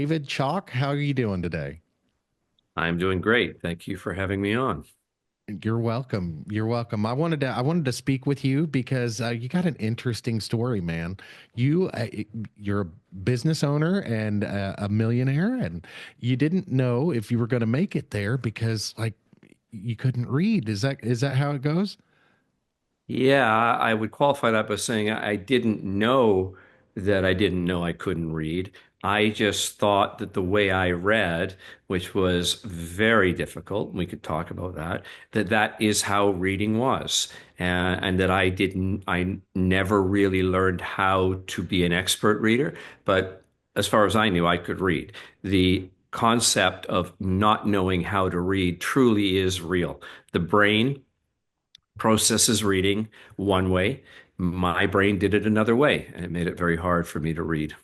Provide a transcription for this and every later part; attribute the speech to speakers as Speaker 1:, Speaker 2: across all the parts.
Speaker 1: David Chalk. How are you doing today?
Speaker 2: I'm doing great. Thank you for having me on.
Speaker 1: You're welcome. You're welcome. I wanted to speak with you because you got an interesting story, man. You're a business owner and a millionaire, and you didn't know if you were going to make it there because you couldn't read. Is that how it goes?
Speaker 2: Yeah, I would qualify that by saying I didn't know that I didn't know I couldn't read. I just thought that the way I read, which was very difficult, we could talk about that, that is how reading was. And that I never really learned how to be an expert reader. But as far as I knew, I could read. The concept of not knowing how to read truly is real. The brain processes reading one way. My brain did it another way, and it made it very hard for me to read.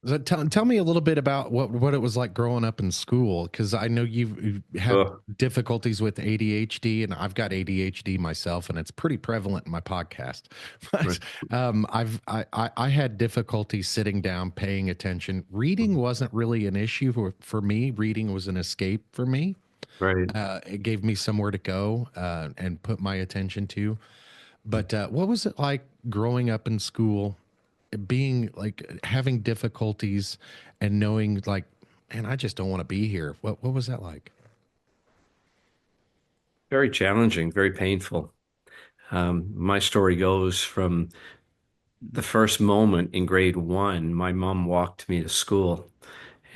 Speaker 1: So tell me a little bit about what it was like growing up in school, because I know you've had
Speaker 2: Ugh.
Speaker 1: difficulties with ADHD, and I've got ADHD myself, and it's pretty prevalent in my podcast. But
Speaker 2: Right.
Speaker 1: I had difficulty sitting down, paying attention. Reading wasn't really an issue for me. Reading was an escape for me.
Speaker 2: Right.
Speaker 1: It gave me somewhere to go and put my attention to. But what was it like growing up in school, being like having difficulties and knowing like, man, I just don't want to be here. What was that like?
Speaker 2: Very challenging, very painful. My story goes from the first moment in grade one. My mom walked me to school,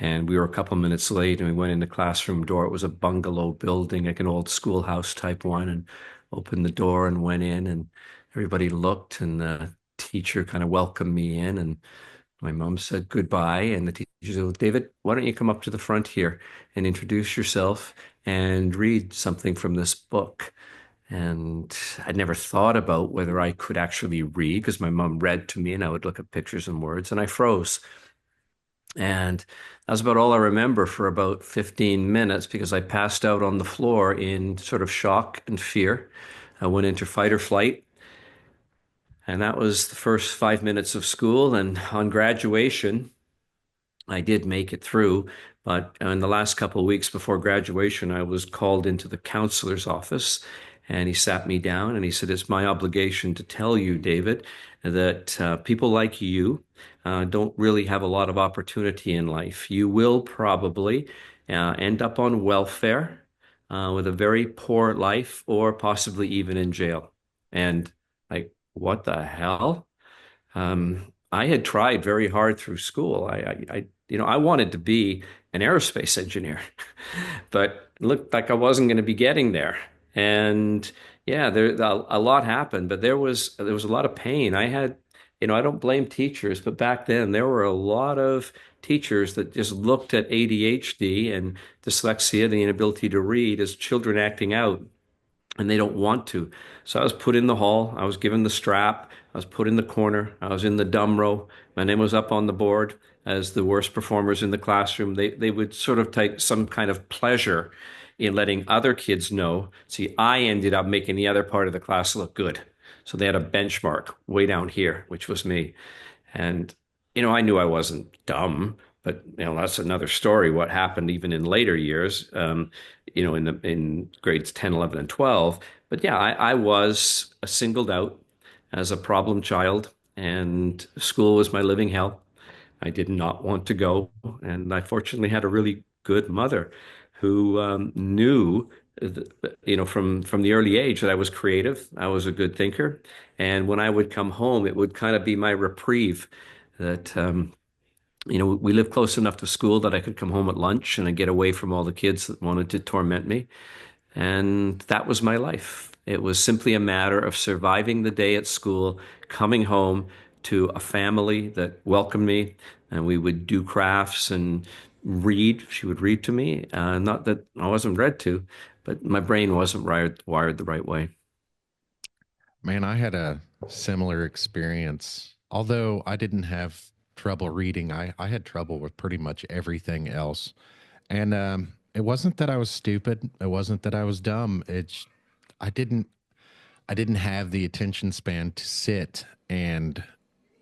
Speaker 2: and we were a couple minutes late, and we went in the classroom door. It was a bungalow building, like an old schoolhouse type one, and opened the door and went in, and everybody looked, and the teacher kind of welcomed me in, and my mom said goodbye, and the teacher said, "Well, David, why don't you come up to the front here and introduce yourself and read something from this book?" And I'd never thought about whether I could actually read because my mom read to me and I would look at pictures and words and I froze. And that was about all I remember for about 15 minutes because I passed out on the floor in sort of shock and fear. I went into fight or flight. And that was the first 5 minutes of school. And on graduation, I did make it through, but in the last couple of weeks before graduation, I was called into the counselor's office and he sat me down and he said, "It's my obligation to tell you, David, that people like you don't really have a lot of opportunity in life. You will probably end up on welfare with a very poor life or possibly even in jail." And like, what the hell? I had tried very hard through school. I wanted to be an aerospace engineer, but it looked like I wasn't going to be getting there. And yeah, a lot happened, but there was a lot of pain. I don't blame teachers, but back then there were a lot of teachers that just looked at ADHD and dyslexia, the inability to read, as children acting out and they don't want to. So I was put in the hall. I was given the strap. I was put in the corner. I was in the dumb row. My name was up on the board as the worst performers in the classroom. They would sort of take some kind of pleasure in letting other kids know. See, I ended up making the other part of the class look good. So they had a benchmark way down here, which was me. And, I knew I wasn't dumb, but, that's another story. What happened even in later years, in grades 10, 11, and 12. But yeah, I was singled out as a problem child, and school was my living hell. I did not want to go. And I fortunately had a really good mother who knew, from the early age that I was creative, I was a good thinker. And when I would come home, it would kind of be my reprieve that, we lived close enough to school that I could come home at lunch and I'd get away from all the kids that wanted to torment me. And that was my life. It was simply a matter of surviving the day at school, coming home to a family that welcomed me, and we would do crafts and read. She would read to me. Not that I wasn't read to, but my brain wasn't wired the right way.
Speaker 1: Man, I had a similar experience. Although I didn't have trouble reading, I had trouble with pretty much everything else. And it wasn't that I was stupid. It wasn't that I was dumb. I didn't I didn't have the attention span to sit and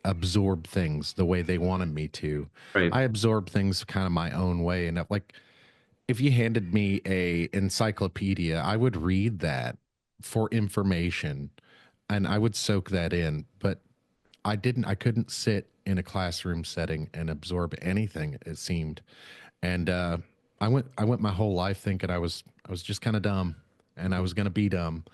Speaker 1: absorb things the way they wanted me to.
Speaker 2: Right.
Speaker 1: I absorb things kind of my own way. And like, if you handed me a encyclopedia, I would read that for information and I would soak that in. But I couldn't sit in a classroom setting and absorb anything, it seemed. And I went my whole life thinking I was just kind of dumb and I was going to be dumb.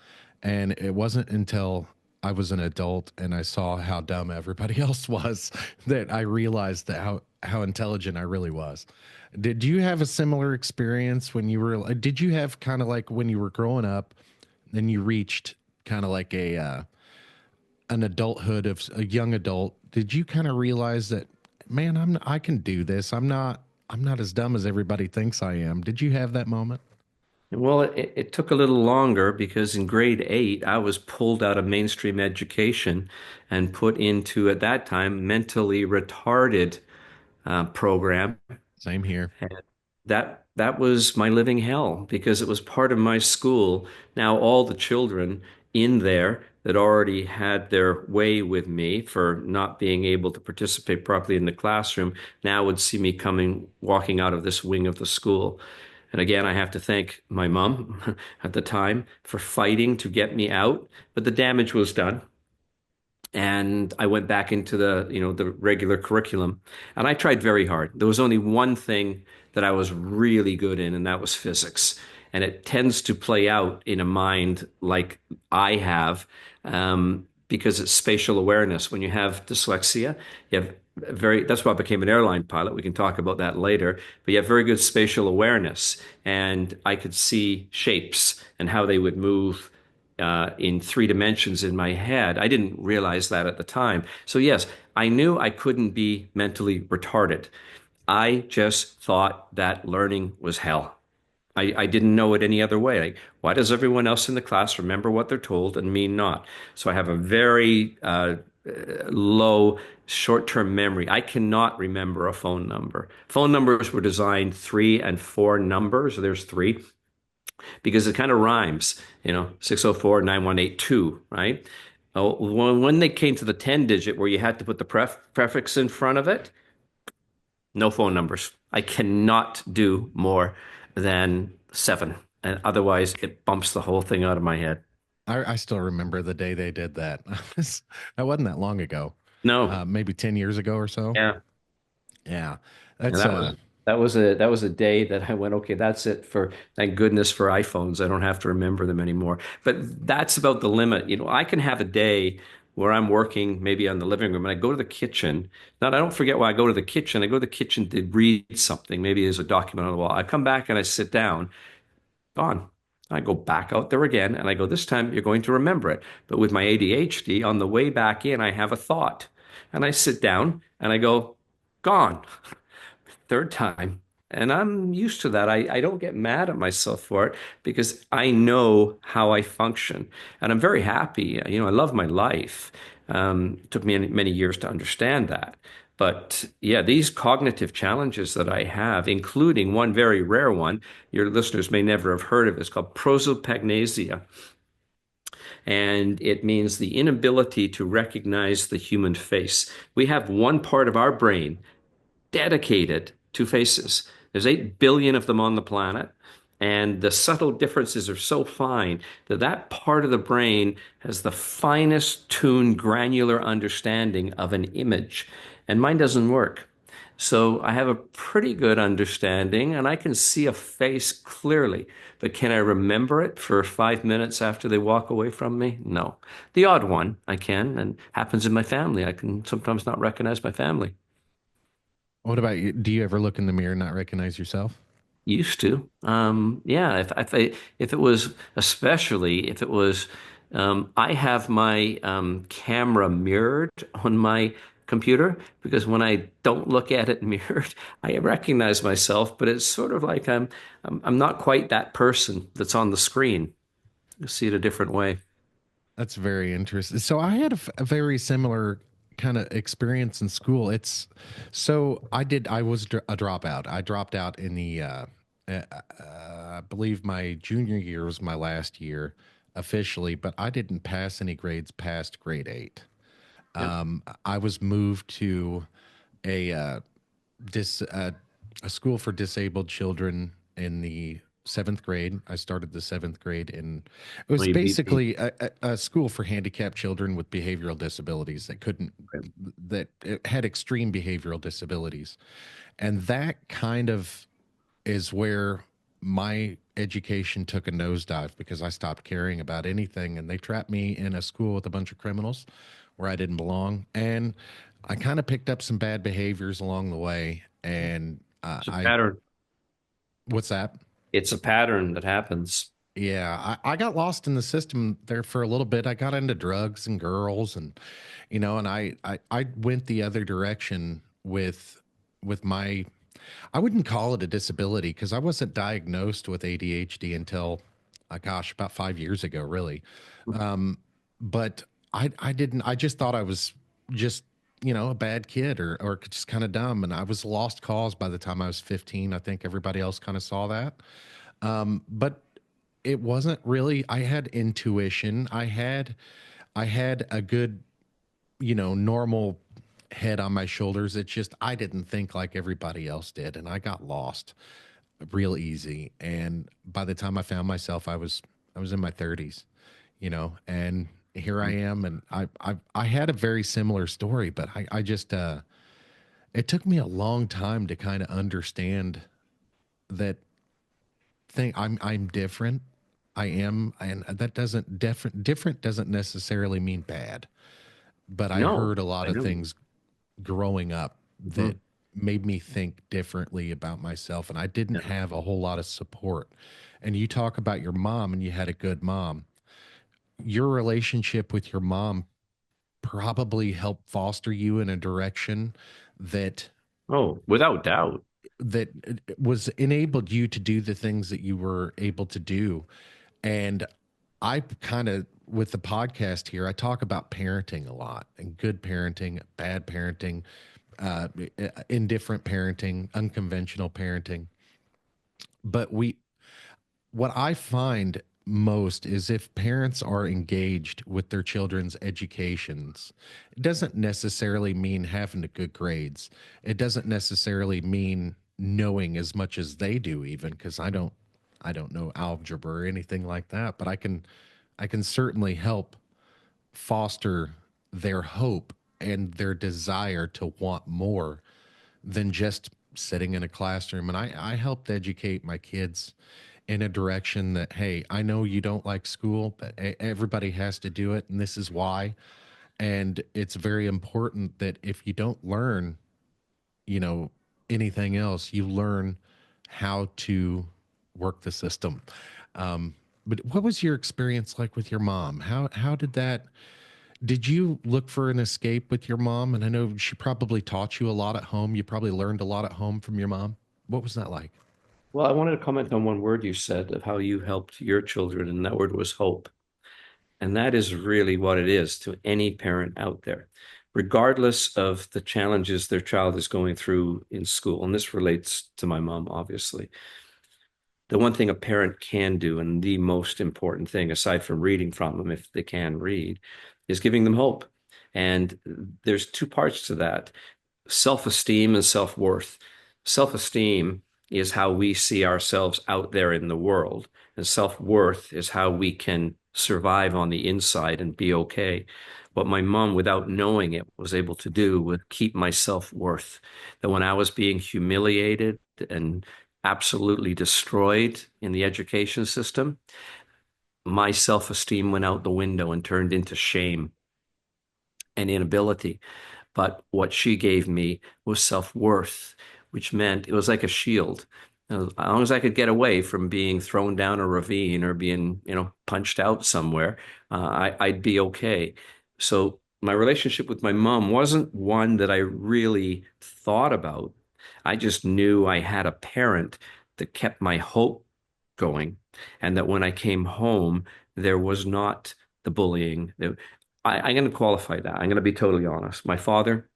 Speaker 1: And it wasn't until I was an adult and I saw how dumb everybody else was that I realized that how intelligent I really was. Did you have a similar experience when you were did you have kind of like when you were growing up, then you reached kind of like a an adulthood of a young adult, did you kind of realize that, man, I can do this. I'm not as dumb as everybody thinks I am. Did you have that moment?
Speaker 2: Well, it took a little longer because in grade 8, I was pulled out of mainstream education and put into, at that time, mentally retarded program.
Speaker 1: Same here.
Speaker 2: That was my living hell because it was part of my school. Now all the children in there that already had their way with me for not being able to participate properly in the classroom now would see me coming walking out of this wing of the school. And again, I have to thank my mom at the time for fighting to get me out, but the damage was done and I went back into the regular curriculum. And I tried very hard. There was only one thing that I was really good in, and that was physics. And it tends to play out in a mind like I have, because it's spatial awareness. When you have dyslexia, you have that's why I became an airline pilot. We can talk about that later. But you have very good spatial awareness, and I could see shapes and how they would move in 3 dimensions in my head. I didn't realize that at the time. So, yes, I knew I couldn't be mentally retarded. I just thought that learning was hell. I didn't know it any other way. Like, why does everyone else in the class remember what they're told and me not? So I have a very low short-term memory. I cannot remember a phone number. Phone numbers were designed 3 and 4 numbers. So there's three because it kind of rhymes, 604-9182, right? Oh, when they came to the 10 digit where you had to put the prefix in front of it, no phone numbers. I cannot do more than seven. And otherwise, it bumps the whole thing out of my head.
Speaker 1: I still remember the day they did that. That wasn't that long ago.
Speaker 2: No.
Speaker 1: Maybe 10 years ago or so.
Speaker 2: Yeah.
Speaker 1: Yeah.
Speaker 2: And
Speaker 1: That's
Speaker 2: that was a day that I went, okay, that's it for thank goodness for iPhones. I don't have to remember them anymore. But that's about the limit. I can have a day where I'm working maybe on the living room and I go to the kitchen. Now, I don't forget why I go to the kitchen. I go to the kitchen to read something. Maybe there's a document on the wall. I come back and I sit down, gone. I go back out there again and I go, this time you're going to remember it. But with my ADHD, on the way back in, I have a thought. And I sit down and I go, gone. Third time. And I'm used to that. I don't get mad at myself for it because I know how I function. And I'm very happy. I love my life. It took me many years to understand that. But yeah, these cognitive challenges that I have, including one very rare one, your listeners may never have heard of, it's called prosopagnosia. And it means the inability to recognize the human face. We have one part of our brain dedicated to faces. There's 8 billion of them on the planet. And the subtle differences are so fine that that part of the brain has the finest tuned granular understanding of an image. And mine doesn't work. So I have a pretty good understanding and I can see a face clearly. But can I remember it for 5 minutes after they walk away from me? No. The odd one I can, and happens in my family. I can sometimes not recognize my family.
Speaker 1: what about you? Do you ever look in the mirror and not recognize yourself?
Speaker 2: Used to. Yeah, if it was, especially if it was, I have my camera mirrored on my computer because when I don't look at it mirrored, I recognize myself, but it's sort of like I'm not quite that person that's on the screen. You see it a different way.
Speaker 1: That's very interesting. So I had a very similar kind of experience in school. It's so I was a dropout. I dropped out in the I believe my junior year was my last year officially, but I didn't pass any grades past grade 8.
Speaker 2: Yeah.
Speaker 1: I was moved to a dis a school for disabled children in the seventh grade. I started the seventh grade, and it
Speaker 2: Well,
Speaker 1: was
Speaker 2: you beat me.
Speaker 1: basically a school for handicapped children with behavioral disabilities
Speaker 2: Okay.
Speaker 1: that had extreme behavioral disabilities, and that kind of is where my education took a nosedive because I stopped caring about anything, and they trapped me in a school with a bunch of criminals where I didn't belong, and I kind of picked up some bad behaviors along the way. And
Speaker 2: It's a
Speaker 1: I
Speaker 2: pattern.
Speaker 1: what's that?
Speaker 2: It's a pattern that happens.
Speaker 1: Yeah, I got lost in the system there for a little bit. I got into drugs and girls, and and I went the other direction with my. I wouldn't call it a disability because I wasn't diagnosed with ADHD until, gosh, about 5 years ago, really. Um, but I didn't. I just thought I was just a bad kid or just kind of dumb, and I was a lost cause by the time I was 15. I think everybody else kind of saw that. But it wasn't really. I had intuition. I had a good, normal head on my shoulders. It's just I didn't think like everybody else did, and I got lost real easy. And by the time I found myself, I was in my 30s, and here I am. And I had a very similar story, but I just it took me a long time to kind of understand that thing. I'm different. I am, and that doesn't different doesn't necessarily mean bad. But I
Speaker 2: No,
Speaker 1: heard a lot
Speaker 2: I
Speaker 1: of
Speaker 2: know.
Speaker 1: things growing up that
Speaker 2: Mhm.
Speaker 1: made me think differently about myself, and I didn't
Speaker 2: Yeah.
Speaker 1: have a whole lot of support. And you talk about your mom, and you had a good mom. Your relationship with your mom probably helped foster you in a direction that
Speaker 2: Oh, without doubt.
Speaker 1: that was enabled you to do the things that you were able to do. And I kind of, with the podcast here, I talk about parenting a lot, and good parenting, bad parenting, uh, indifferent parenting, unconventional parenting. But what I find most is if parents are engaged with their children's educations, it doesn't necessarily mean having the good grades. It doesn't necessarily mean knowing as much as they do, even because I don't know algebra or anything like that, but I can certainly help foster their hope and their desire to want more than just sitting in a classroom. And I helped educate my kids in a direction that, hey, I know you don't like school, but everybody has to do it. And this is why. And it's very important that if you don't learn, you know, anything else, you learn how to work the system. But what was your experience like with your mom? How did you look for an escape with your mom? And I know she probably taught you a lot at home. You probably learned a lot at home from your mom. What was that like?
Speaker 2: Well, I wanted to comment on one word you said of how you helped your children, and that word was hope. And that is really what it is to any parent out there, regardless of the challenges their child is going through in school. And this relates to my mom, obviously. The one thing a parent can do, and the most important thing, aside from reading from them, if they can read, is giving them hope. And there's two parts to that: self-esteem and self-worth. Self-esteem is how we see ourselves out there in the world, and self-worth is how we can survive on the inside and be okay. What my mom, without knowing it, was able to do was keep my self-worth. That when I was being humiliated and absolutely destroyed in the education system, my self-esteem went out the window and turned into shame and inability. But what she gave me was self-worth, which meant it was like a shield. As long as I could get away from being thrown down a ravine or being, punched out somewhere, I'd be okay. So my relationship with my mom wasn't one that I really thought about. I just knew I had a parent that kept my hope going, and that when I came home, there was not the bullying. I'm going to qualify that. I'm going to be totally honest. My father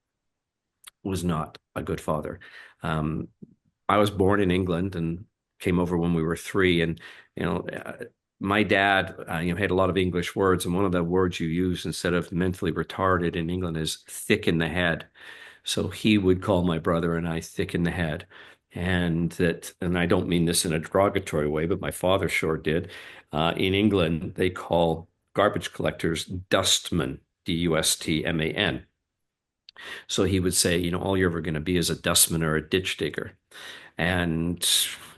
Speaker 2: was not a good father. Um, I was born in England and came over when we were three, and you know, my dad, had a lot of English words, and one of the words you use instead of mentally retarded in England is thick in the head. So he would call my brother and I thick in the head. And I don't mean this in a derogatory way, but my father sure did. In England, they call garbage collectors dustmen, Dustman. So he would say, all you're ever going to be is a dustman or a ditch digger. And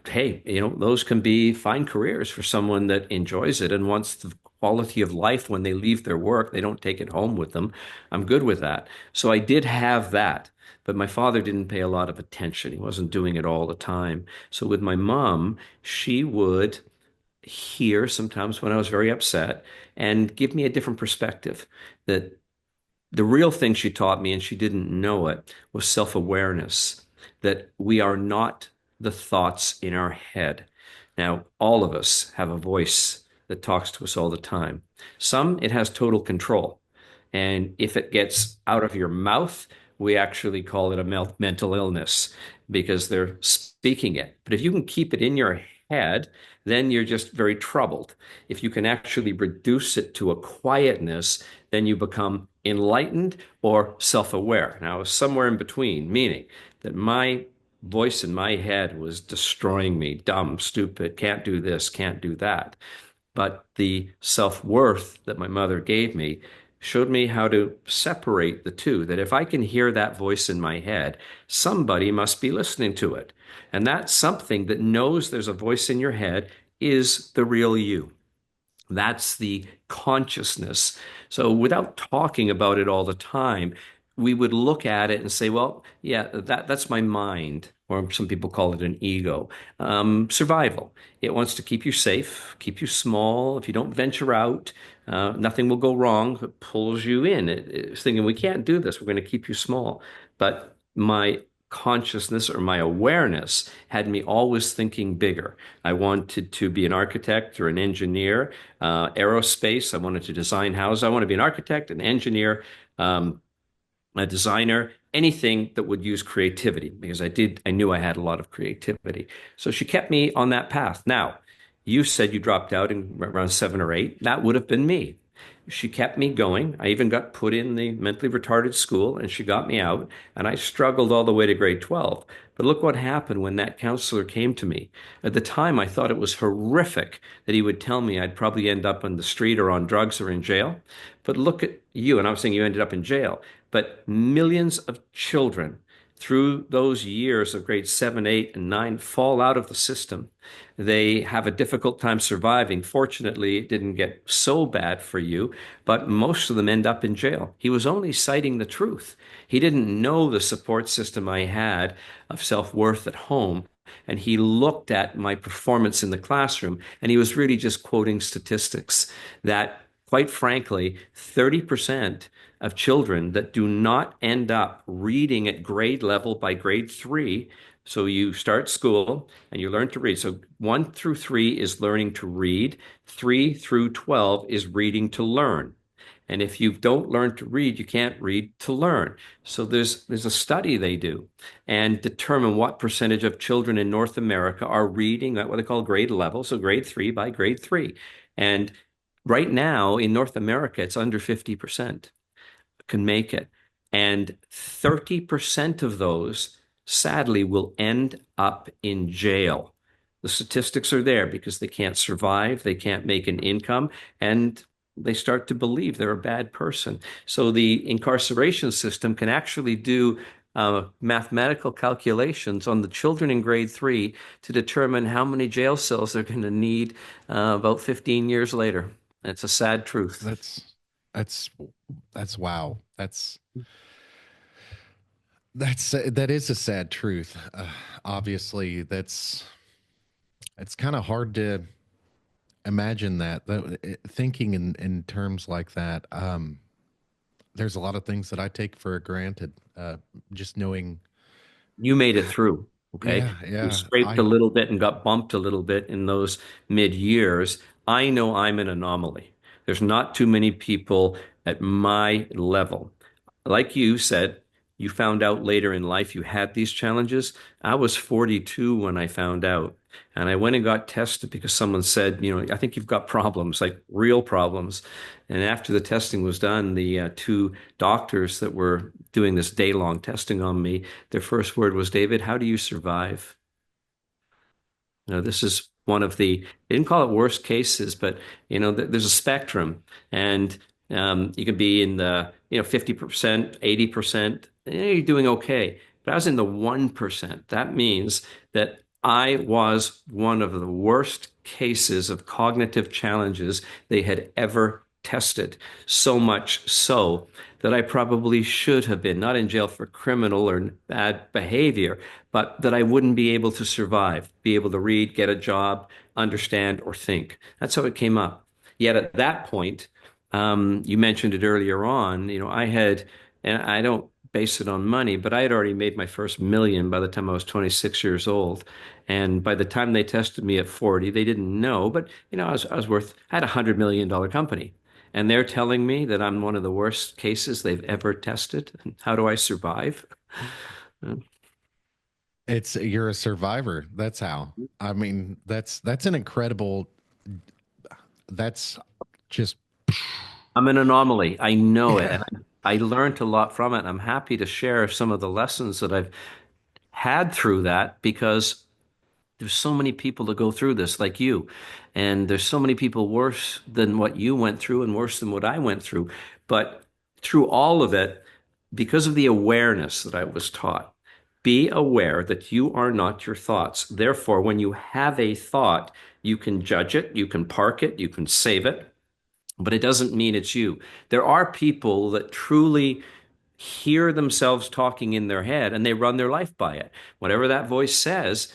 Speaker 2: hey, those can be fine careers for someone that enjoys it and wants the quality of life when they leave their work. They don't take it home with them. I'm good with that. So I did have that, but my father didn't pay a lot of attention. He wasn't doing it all the time. So with my mom, she would hear sometimes when I was very upset and give me a different perspective that the real thing she taught me, and she didn't know it, was self-awareness, that we are not the thoughts in our head. Now, all of us have a voice that talks to us all the time. Some, it has total control. And if it gets out of your mouth, we actually call it a mental illness because they're speaking it. But if you can keep it in your head, then you're just very troubled. If you can actually reduce it to a quietness, then you become enlightened or self-aware. Now, somewhere in between, meaning that my voice in my head was destroying me, dumb, stupid, can't do this, can't do that. But the self-worth that my mother gave me showed me how to separate the two, that if I can hear that voice in my head, somebody must be listening to it. And that something that knows there's a voice in your head is the real you. That's the consciousness. So without talking about it all the time, we would look at it and say, well, yeah, that's my mind, or some people call it an ego. Survival. It wants to keep you safe, keep you small. If you don't venture out, nothing will go wrong. It pulls you in. It's thinking, we can't do this. We're going to keep you small. But my consciousness or my awareness had me always thinking bigger. I wanted to be an architect or an engineer, aerospace. I wanted to design houses. I want to be an architect, an engineer, a designer, anything that would use creativity because I knew I had a lot of creativity. So she kept me on that path. Now, you said you dropped out in around 7 or 8. That would have been me. She kept me going. I even got put in the mentally retarded school and she got me out. And I struggled all the way to grade 12. But look what happened when that counselor came to me. At the time, I thought it was horrific that he would tell me I'd probably end up on the street or on drugs or in jail. But look at you, and I'm saying you ended up in jail. But millions of children through those years of grade 7, 8, and 9 fall out of the system. They have a difficult time surviving. Fortunately, it didn't get so bad for you, but most of them end up in jail. He was only citing the truth. He didn't know the support system I had of self-worth at home. And he looked at my performance in the classroom, and he was really just quoting statistics that, quite frankly, 30% of children that do not end up reading at grade level by grade 3. So you start school and you learn to read. So 1 through 3 is learning to read. 3 through 12 is reading to learn. And if you don't learn to read, you can't read to learn. So there's a study they do and determine what percentage of children in North America are reading at what they call grade level, so grade 3 by grade 3. And right now in North America, it's under 50% can make it. And 30% of those, sadly, will end up in jail. The statistics are there because they can't survive, they can't make an income, and they start to believe they're a bad person. So the incarceration system can actually do mathematical calculations on the children in grade 3 to determine how many jail cells they're going to need about 15 years later. It's a sad truth.
Speaker 1: That's wow. That is a sad truth. Obviously, it's kind of hard to imagine that thinking in terms like that. There's a lot of things that I take for granted. Just knowing,
Speaker 2: You made it through. Okay.
Speaker 1: yeah,
Speaker 2: You
Speaker 1: yeah.
Speaker 2: scraped a little bit and got bumped a little bit in those mid years. I know I'm an anomaly. There's not too many people at my level. Like you said, you found out later in life you had these challenges. I was 42 when I found out. And I went and got tested because someone said, I think you've got problems, like real problems. And after the testing was done, the two doctors that were doing this day-long testing on me, their first word was, David, how do you survive? This is one of they didn't call it worst cases, but there's a spectrum, and you could be in the 50%, 80%, you're doing okay. But I was in the 1%. That means that I was one of the worst cases of cognitive challenges they had ever tested. So much so that I probably should have been not in jail for criminal or bad behavior, but that I wouldn't be able to survive, be able to read, get a job, understand, or think. That's how it came up. Yet at that point, you mentioned it earlier on, I had, and I don't base it on money, but I had already made my first million by the time I was 26 years old. And by the time they tested me at 40, they didn't know, but I had $100 million company. And they're telling me that I'm one of the worst cases they've ever tested. How do I survive?
Speaker 1: It's you're a survivor. That's how. I mean, that's an incredible. That's just
Speaker 2: I'm an anomaly. I know it. And I learned a lot from it. I'm happy to share some of the lessons that I've had through that because there's so many people that go through this like you. And there's so many people worse than what you went through and worse than what I went through. But through all of it, because of the awareness that I was taught, be aware that you are not your thoughts. Therefore, when you have a thought, you can judge it, you can park it, you can save it, but it doesn't mean it's you. There are people that truly hear themselves talking in their head and they run their life by it. Whatever that voice says,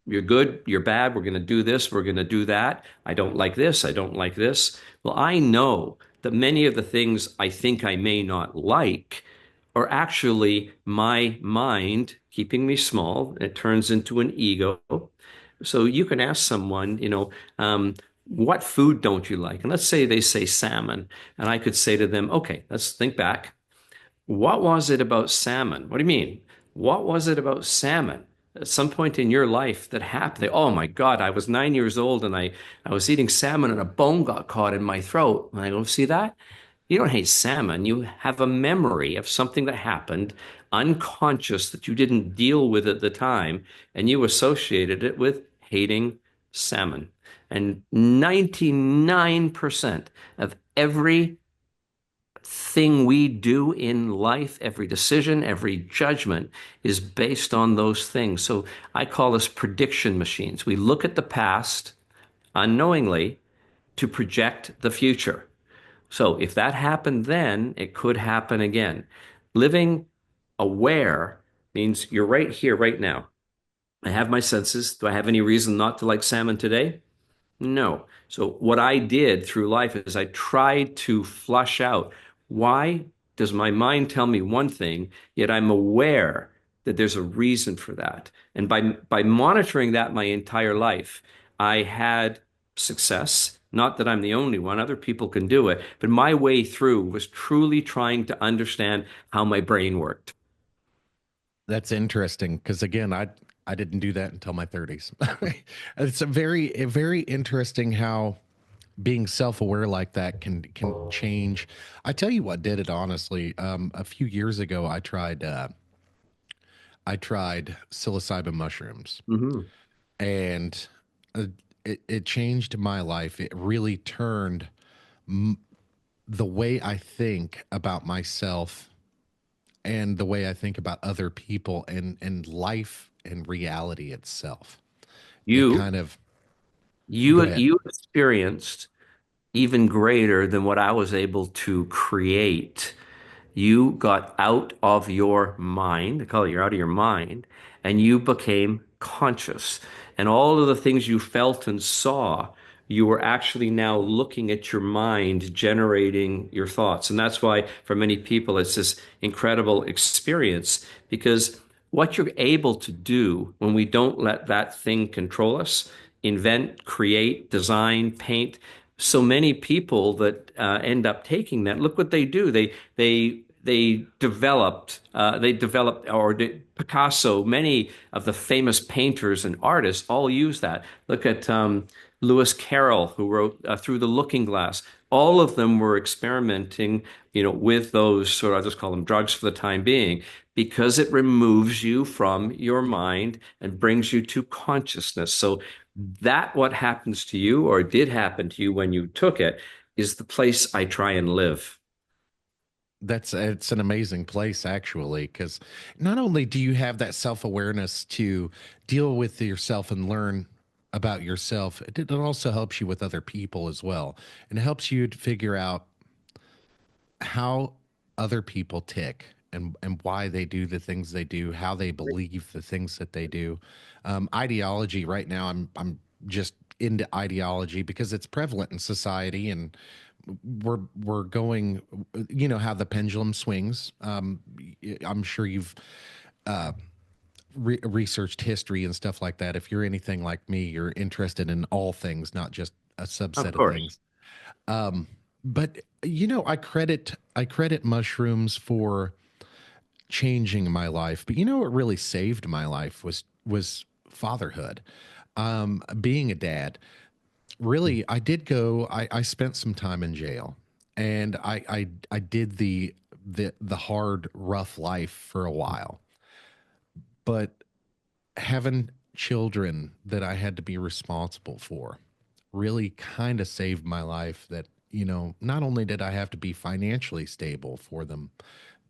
Speaker 2: you're good, you're bad, we're going to do this, we're going to do that. I don't like this, I don't like this. Well, I know that many of the things I think I may not like are actually my mind keeping me small. It turns into an ego. So you can ask someone, what food don't you like? And let's say they say salmon. And I could say to them, okay, let's think back. What was it about salmon? What do you mean? What was it about salmon at some point in your life that happened? Oh my God, I was 9 years old and I was eating salmon and a bone got caught in my throat. And I go, see that? You don't hate salmon. You have a memory of something that happened unconscious that you didn't deal with at the time, and you associated it with hating salmon. And 99% of every thing we do in life, every decision, every judgment is based on those things. So I call this prediction machines. We look at the past unknowingly to project the future. So if that happened then, it could happen again. Living aware means you're right here, right now. I have my senses. Do I have any reason not to like salmon today? No. So what I did through life is I tried to flush out why does my mind tell me one thing, yet I'm aware that there's a reason for that. And by monitoring that my entire life, I had success. Not that I'm the only one, other people can do it, but my way through was truly trying to understand how my brain worked.
Speaker 1: that's interesting because again, I didn't do that until my 30s. It's a very interesting how being self-aware like that can change. I tell you what did it honestly. A few years ago, I tried psilocybin mushrooms,
Speaker 2: Hmm.
Speaker 1: and uh, it changed my life. It really turned m the way I think about myself and the way I think about other people and life and reality itself. It
Speaker 2: You,
Speaker 1: kind of go
Speaker 2: you,
Speaker 1: ahead.
Speaker 2: you experienced even greater than what I was able to create. You got out of your mind, they call it you're out of your mind, and you became conscious. And all of the things you felt and saw, you were actually now looking at your mind, generating your thoughts. And that's why for many people, it's this incredible experience because what you're able to do when we don't let that thing control us, invent, create, design, paint, so many people that end up taking that, look what they do. they developed, Picasso, many of the famous painters and artists all use that. Look at Lewis Carroll, who wrote Through the Looking Glass. All of them were experimenting, with those sort of, I'll just call them drugs for the time being, because it removes you from your mind and brings you to consciousness. So that what happens to you or did happen to you when you took it is the place I try and live.
Speaker 1: That's it's an amazing place actually, because not only do you have that self-awareness to deal with yourself and learn about yourself, it also helps you with other people as well. And it helps you to figure out how other people tick and why they do the things they do, how they believe the things that they do. Ideology right now, I'm just into ideology because it's prevalent in society, and we're going, you know how the pendulum swings. I'm sure you've researched history and stuff like that. If you're anything like me, you're interested in all things, not just a
Speaker 2: Of
Speaker 1: subset of
Speaker 2: course.
Speaker 1: things. But I credit mushrooms for changing my life. But you know what really saved my life was fatherhood. Being a dad. Really, I spent some time in jail, and I did the hard, rough life for a while. But having children that I had to be responsible for really kind of saved my life. That, not only did I have to be financially stable for them,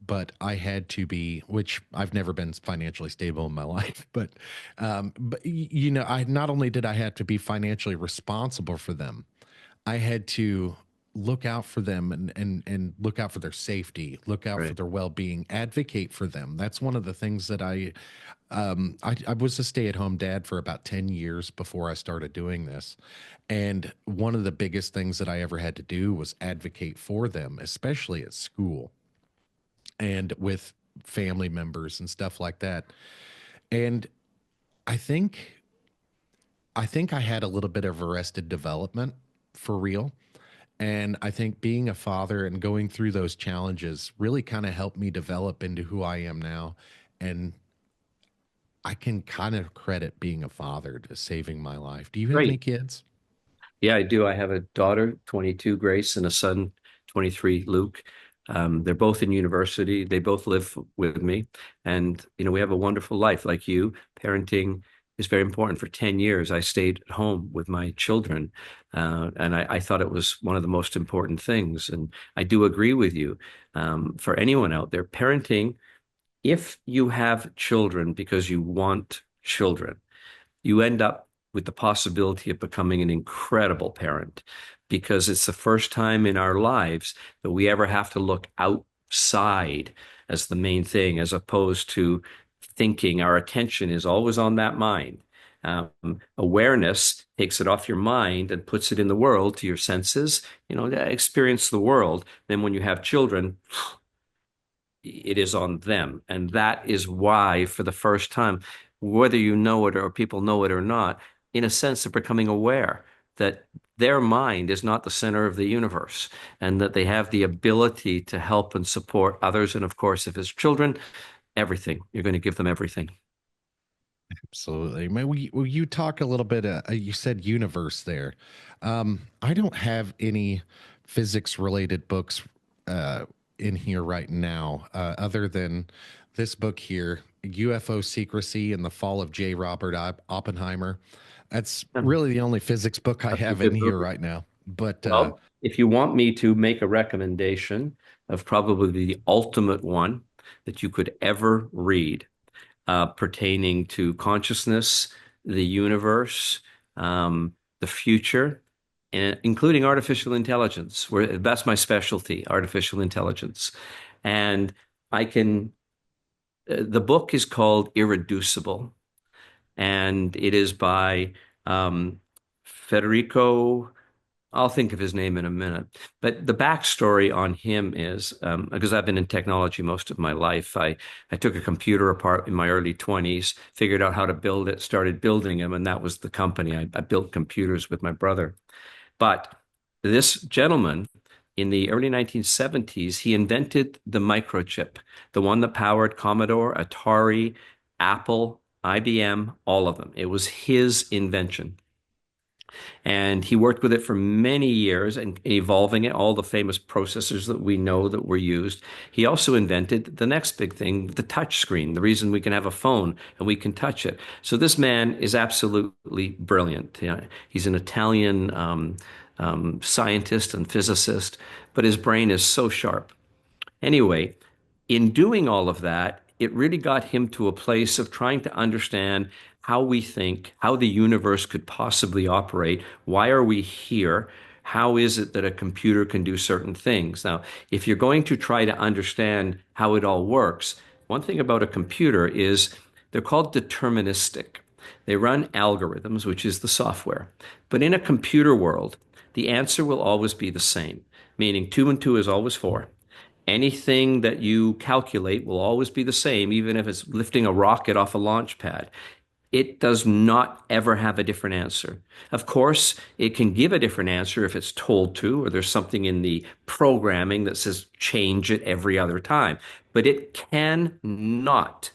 Speaker 1: but I had to be, which I've never been financially stable in my life, but I not only did I have to be financially responsible for them, I had to look out for them and look out for their safety, look out for
Speaker 2: Right.
Speaker 1: their well-being, advocate for them. That's one of the things that I was a stay-at-home dad for about 10 years before I started doing this. And one of the biggest things that I ever had to do was advocate for them, especially at school and with family members and stuff like that. And I think I had a little bit of arrested development for real. And I think being a father and going through those challenges really kind of helped me develop into who I am now. And I can kind of credit being a father to saving my life. Do you have any
Speaker 2: Great.
Speaker 1: kids?
Speaker 2: Yeah, I do. I have a daughter, 22, Grace, and a son, 23, Luke. They're both in university. They both live with me. And, we have a wonderful life like you. Parenting is very important. For 10 years, I stayed at home with my children. And I thought it was one of the most important things. And I do agree with you. For anyone out there, parenting, if you have children because you want children, you end up with the possibility of becoming an incredible parent because it's the first time in our lives that we ever have to look outside as the main thing, as opposed to thinking. Our attention is always on that mind. Awareness takes it off your mind and puts it in the world to your senses, experience the world. Then when you have children, it is on them. And that is why, for the first time, whether you know it or people know it or not, in a sense, they're becoming aware that their mind is not the center of the universe and that they have the ability to help and support others. And of course, if it's children, everything, you're going to give them everything.
Speaker 1: Absolutely. Will you talk a little bit? You said universe there. I don't have any physics related books uh, in here right now, other than this book here, UFO Secrecy and the Fall of J. Robert Oppenheimer. That's
Speaker 2: Um,
Speaker 1: really the only physics book I
Speaker 2: That's a
Speaker 1: have in
Speaker 2: good
Speaker 1: here
Speaker 2: book.
Speaker 1: right now. But
Speaker 2: Well, if you want me to make a recommendation of probably the ultimate one that you could ever read, pertaining to consciousness, the universe, the future, and including artificial intelligence, where that's my specialty, artificial intelligence. And I can, the book is called Irreducible, and it is by Federico. I'll think of his name in a minute. But the backstory on him is because I've been in technology most of my life. I took a computer apart in my early 20s, figured out how to build it, started building them, and that was the company. I built computers with my brother. But this gentleman in the early 1970s, he invented the microchip, the one that powered Commodore, Atari, Apple, IBM, all of them. It was his invention. And he worked with it for many years and evolving it, all the famous processors that we know that were used. He also invented the next big thing, the touch screen, the reason we can have a phone and we can touch it. So this man is absolutely brilliant. Yeah, he's an Italian scientist and physicist, but his brain is so sharp. Anyway, in doing all of that, it really got him to a place of trying to understand how we think, how the universe could possibly operate. Why are we here? How is it that a computer can do certain things? Now, if you're going to try to understand how it all works, one thing about a computer is they're called deterministic. They run algorithms, which is the software. But in a computer world, the answer will always be the same, meaning 2 and 2 is always 4. Anything that you calculate will always be the same, even if it's lifting a rocket off a launch pad. It does not ever have a different answer. Of course, it can give a different answer if it's told to, or there's something in the programming that says change it every other time. But it cannot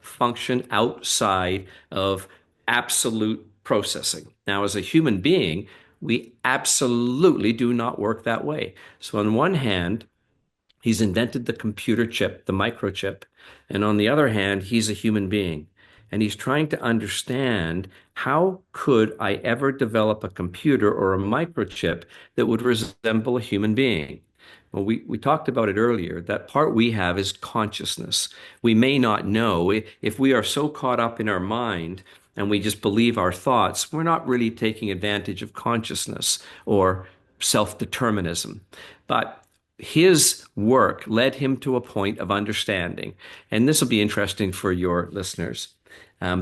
Speaker 2: function outside of absolute processing. Now, as a human being, we absolutely do not work that way. So, on one hand, he's invented the computer chip, the microchip. And on the other hand, he's a human being. And he's trying to understand how could I ever develop a computer or a microchip that would resemble a human being? Well, we talked about it earlier. That part we have is consciousness. We may not know if we are so caught up in our mind and we just believe our thoughts, we're not really taking advantage of consciousness or self-determinism. But his work led him to a point of understanding. And this will be interesting for your listeners.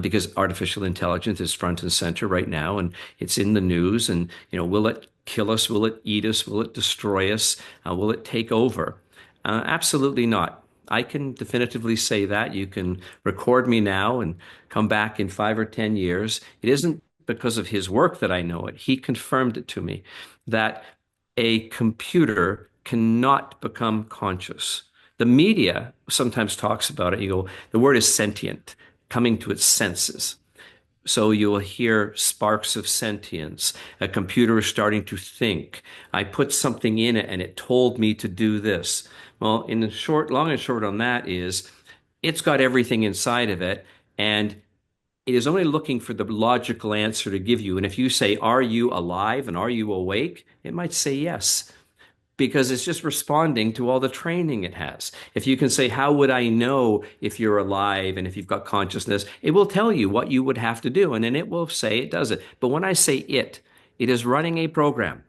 Speaker 2: Because artificial intelligence is front and center right now, and it's in the news. And will it kill us? Will it eat us? Will it destroy us? Will it take over? Absolutely not. I can definitively say that. You can record me now and come back in 5 or 10 years. It isn't because of his work that I know it. He confirmed it to me that a computer cannot become conscious. The media sometimes talks about it. You go, the word is sentient, coming to its senses. So you'll hear sparks of sentience. A computer is starting to think. I put something in it and it told me to do this. Well, in the short, long and short on that is it's got everything inside of it, and it is only looking for the logical answer to give you. And if you say, are you alive and are you awake? It might say yes, because it's just responding to all the training it has. If you can say, how would I know if you're alive and if you've got consciousness? It will tell you what you would have to do, and then it will say it does it. But when I say it is running a program.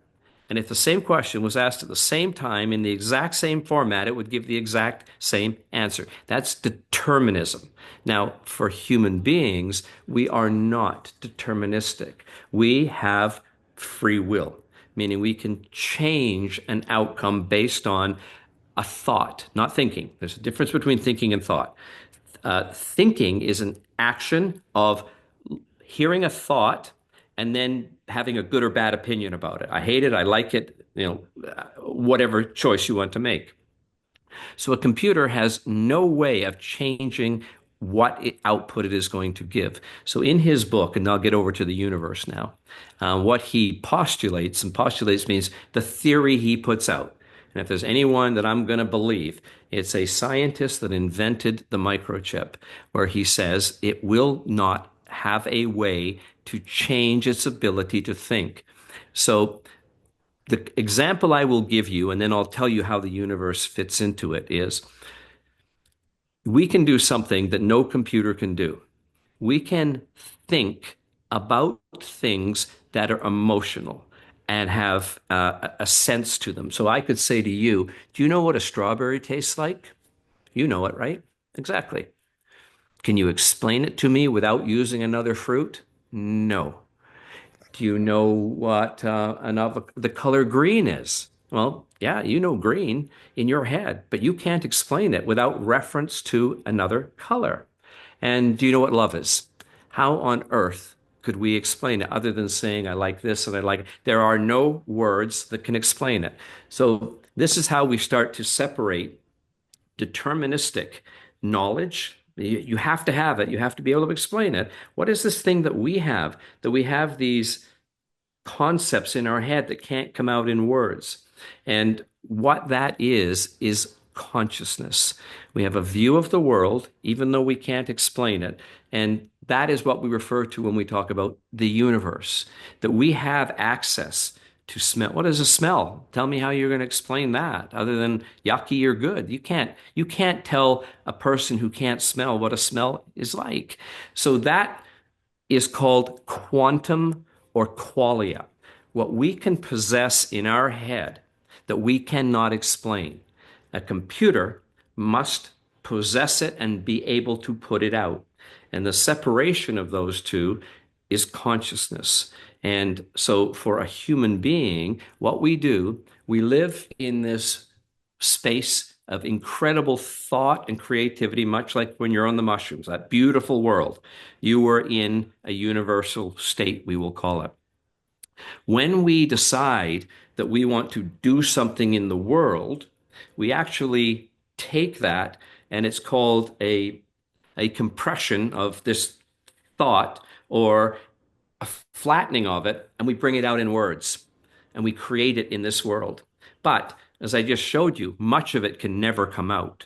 Speaker 2: And if the same question was asked at the same time in the exact same format, it would give the exact same answer. That's determinism. Now, for human beings, we are not deterministic. We have free will, meaning we can change an outcome based on a thought, not thinking. There's a difference between thinking and thought. Thinking is an action of hearing a thought and then having a good or bad opinion about it. I hate it, I like it, whatever choice you want to make. So a computer has no way of changing what output it is going to give. So in his book, and I'll get over to the universe now, what he postulates, and postulates means the theory he puts out. And if there's anyone that I'm going to believe, it's a scientist that invented the microchip, where he says it will not have a way to change its ability to think. So the example I will give you, and then I'll tell you how the universe fits into it, is we can do something that no computer can do. We can think about things that are emotional and have a sense to them. So I could say to you, do you know what a strawberry tastes like? You know it, right? Exactly. Can you explain it to me without using another fruit? No. Do you know what the color green is? Well, yeah, you know green in your head, but you can't explain it without reference to another color. And do you know what love is? How on earth could we explain it other than saying, I like this and I like it? There are no words that can explain it. So this is how we start to separate deterministic knowledge. You have to have it. You have to be able to explain it. What is this thing that we have? That we have these concepts in our head that can't come out in words. And what that is consciousness. We have a view of the world, even though we can't explain it. And that is what we refer to when we talk about the universe, that we have access to smell. What is a smell? Tell me how you're going to explain that other than yucky or good. You can't tell a person who can't smell what a smell is like. So that is called quantum or qualia, what we can possess in our head that we cannot explain. A computer must possess it and be able to put it out. And the separation of those two is consciousness. And so, for a human being, what we do, we live in this space of incredible thought and creativity, much like when you're on the mushrooms, that beautiful world. You were in a universal state, we will call it. When we decide that we want to do something in the world, we actually take that, and it's called a compression of this thought or a flattening of it, and we bring it out in words and we create it in this world. But as I just showed you, much of it can never come out.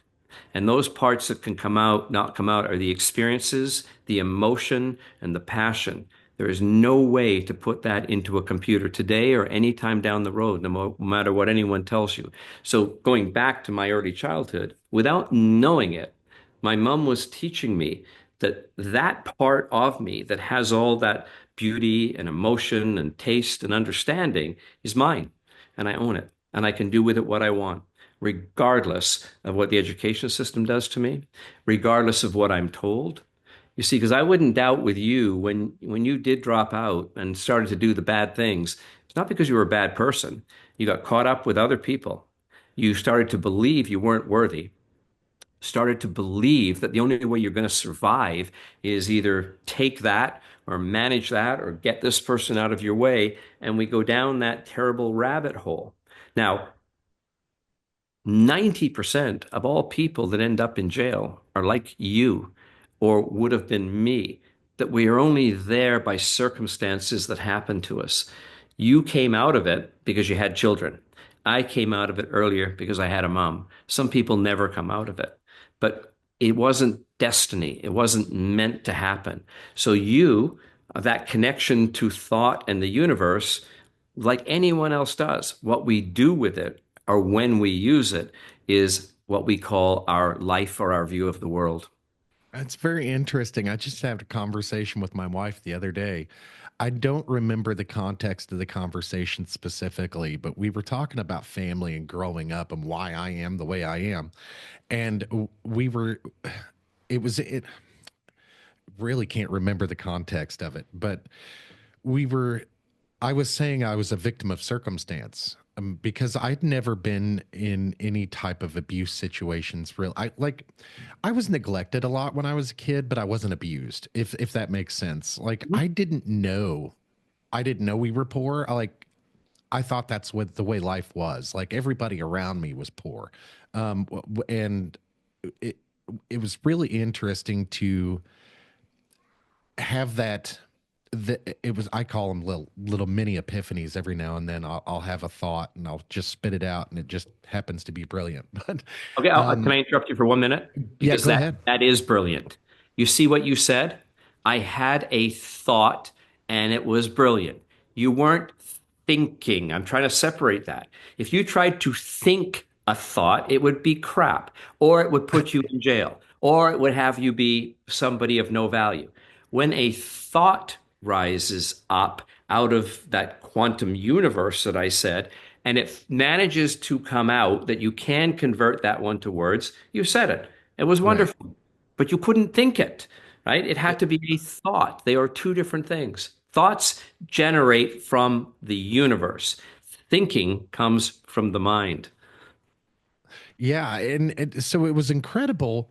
Speaker 2: And those parts that can come out, not come out, are the experiences, the emotion, and the passion. There is no way to put that into a computer today or any time down the road, no matter what anyone tells you. So going back to my early childhood, without knowing it, my mom was teaching me that that part of me that has all that beauty and emotion and taste and understanding is mine, and I own it, and I can do with it what I want, regardless of what the education system does to me, regardless of what I'm told. You see, because I wouldn't doubt with you when you did drop out and started to do the bad things, it's not because you were a bad person. You got caught up with other people. You started to believe you weren't worthy, started to believe that the only way you're going to survive is either take that or manage that or get this person out of your way. And we go down that terrible rabbit hole. Now, 90% of all people that end up in jail are like you or would have been me, that we are only there by circumstances that happen to us. You came out of it because you had children. I came out of it earlier because I had a mom. Some people never come out of it, but it wasn't destiny. It wasn't meant to happen. So that connection to thought and the universe, like anyone else does, what we do with it or when we use it is what we call our life or our view of the world.
Speaker 1: It's very interesting. I just had a conversation with my wife the other day. I don't remember the context of the conversation specifically, but we were talking about family and growing up and why I am the way I am. And we were, it really can't remember the context of it, but we were I was saying I was a victim of circumstance, because I'd never been in any type of abuse situations. Real, I was neglected a lot when I was a kid, but I wasn't abused. If that makes sense. Like I didn't know we were poor. I thought that's what the way life was. Like everybody around me was poor, and it it was really interesting to have that it was I call them little mini epiphanies. Every now and then I'll have a thought and I'll just spit it out and it just happens to be brilliant. But
Speaker 2: Okay, can
Speaker 1: um
Speaker 2: I interrupt you for 1 minute?
Speaker 1: yeah,
Speaker 2: Because
Speaker 1: go ahead.
Speaker 2: that is brilliant. You see what you said? I had a thought and it was brilliant. You weren't thinking. I'm trying to separate that. If you tried to think a thought, it would be crap, or it would put you in jail, or it would have you be somebody of no value. When a thought rises up out of that quantum universe that I said, and it manages to come out that you can convert that one to words, you said it. It was
Speaker 1: Right.
Speaker 2: wonderful, but you couldn't think it, right? It had to be a thought. They are two different things. Thoughts generate from the universe. Thinking comes from the mind.
Speaker 1: Yeah, and so it was incredible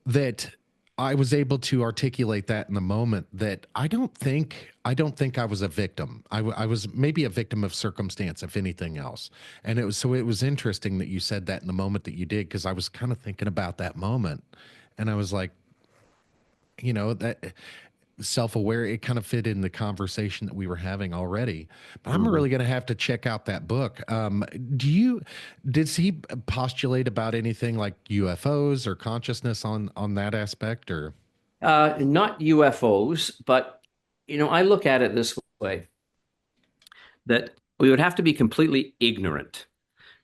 Speaker 1: that I was able to articulate that in the moment that I don't think I was a victim. I was maybe a victim of circumstance, if anything else. And it was interesting that you said that in the moment that you did, because I was kind of thinking about that moment, and I was like, that self-aware, it kind of fit in the conversation that we were having already. But I'm
Speaker 2: Mhm.
Speaker 1: really going to have to check out that book. Do you did he postulate about anything like UFOs or consciousness on that aspect, or?
Speaker 2: Not UFOs, but I look at it this way, that we would have to be completely ignorant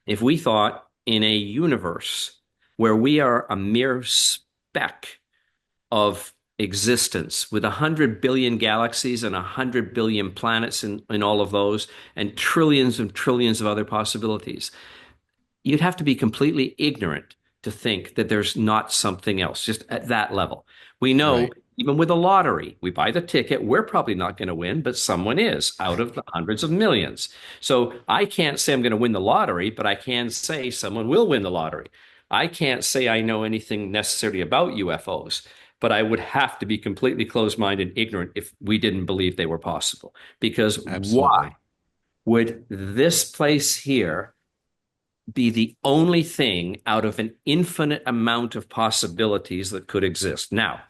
Speaker 2: if we thought in a universe where we are a mere speck of existence with 100 billion galaxies and 100 billion planets in all of those, and trillions and trillions of other possibilities. You'd have to be completely ignorant to think that there's not something else, just at that level. We know
Speaker 1: Right.
Speaker 2: even with a lottery, we buy the ticket, we're probably not going to win, but someone is out of the hundreds of millions. So I can't say I'm going to win the lottery, but I can say someone will win the lottery. I can't say I know anything necessarily about UFOs, but I would have to be completely closed-minded and ignorant if we didn't believe they were possible. Because why
Speaker 1: Absolutely.
Speaker 2: would this place here be the only thing out of an infinite amount of possibilities that could exist? Now,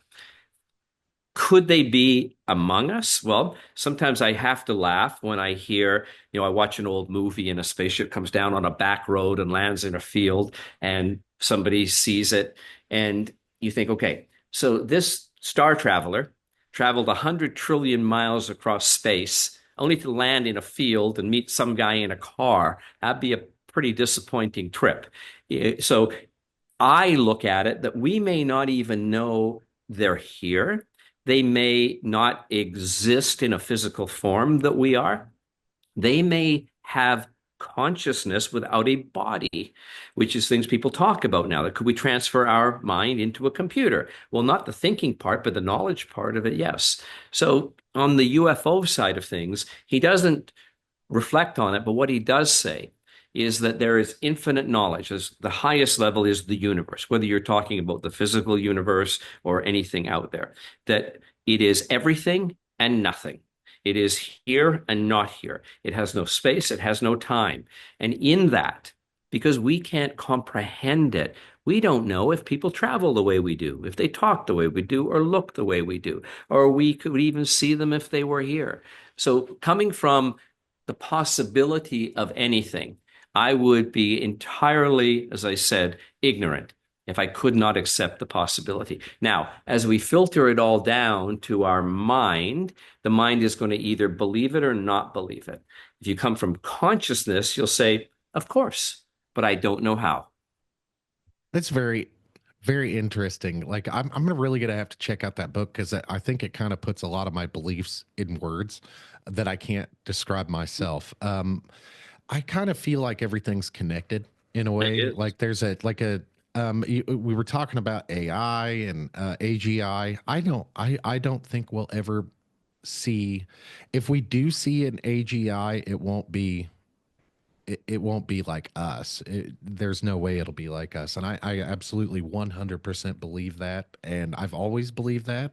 Speaker 2: could they be among us? Well, sometimes I have to laugh when I hear, I watch an old movie and a spaceship comes down on a back road and lands in a field and somebody sees it. And you think, okay, so this star traveler traveled 100 trillion miles across space only to land in a field and meet some guy in a car. That'd be a pretty disappointing trip. So I look at it that we may not even know they're here. They may not exist in a physical form that we are. They may have consciousness without a body, which is things people talk about now. That could we transfer our mind into a computer? Well, not the thinking part, but the knowledge part of it, yes. So on the UFO side of things, he doesn't reflect on it, but what he does say is that there is infinite knowledge. As the highest level is the universe, whether you're talking about the physical universe or anything out there, that it is everything and nothing. It is here and not here. It has no space, it has no time. And in that, because we can't comprehend it, we don't know if people travel the way we do, if they talk the way we do, or look the way we do, or we could even see them if they were here. So, coming from the possibility of anything, I would be entirely, as I said, ignorant if I could not accept the possibility. Now, as we filter it all down to our mind, the mind is going to either believe it or not believe it. If you come from consciousness, you'll say, of course, but I don't know how.
Speaker 1: That's very, very interesting. Like I'm really gonna have to check out that book, because I think it kind of puts a lot of my beliefs in words that I can't describe myself. I kind of feel like everything's connected in a
Speaker 2: It
Speaker 1: way.
Speaker 2: is.
Speaker 1: Like there's we were talking about AI and AGI. I don't think we'll ever see, if we do see an AGI, it won't be like us. There's no way it'll be like us. And I absolutely 100% believe that. And I've always believed that.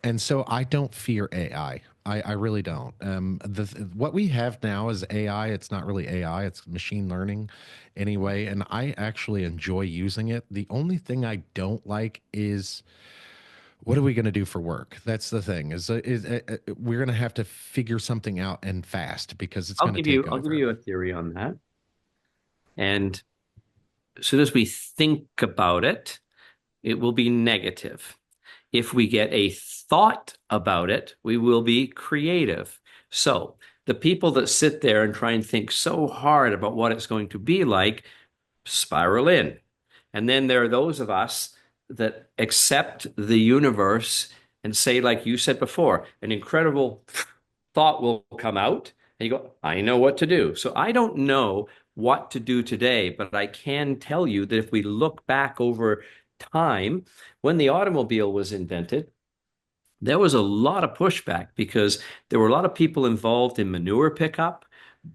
Speaker 1: And so I don't fear AI. I really don't. What we have now is AI. It's not really AI, it's machine learning anyway. And I actually enjoy using it. The only thing I don't like is, what are we going to do for work? That's the thing. We're going to have to figure something out and fast, because it's going to take
Speaker 2: I'll give
Speaker 1: over.
Speaker 2: you a theory on that. And as soon as we think about it, it will be negative. If we get a thought about it, we will be creative. So the people that sit there and try and think so hard about what it's going to be like spiral in. And then there are those of us that accept the universe and say, like you said before, an incredible thought will come out, and you go, I know what to do. So I don't know what to do today, but I can tell you that if we look back over time, when the automobile was invented, there was a lot of pushback because there were a lot of people involved in manure pickup,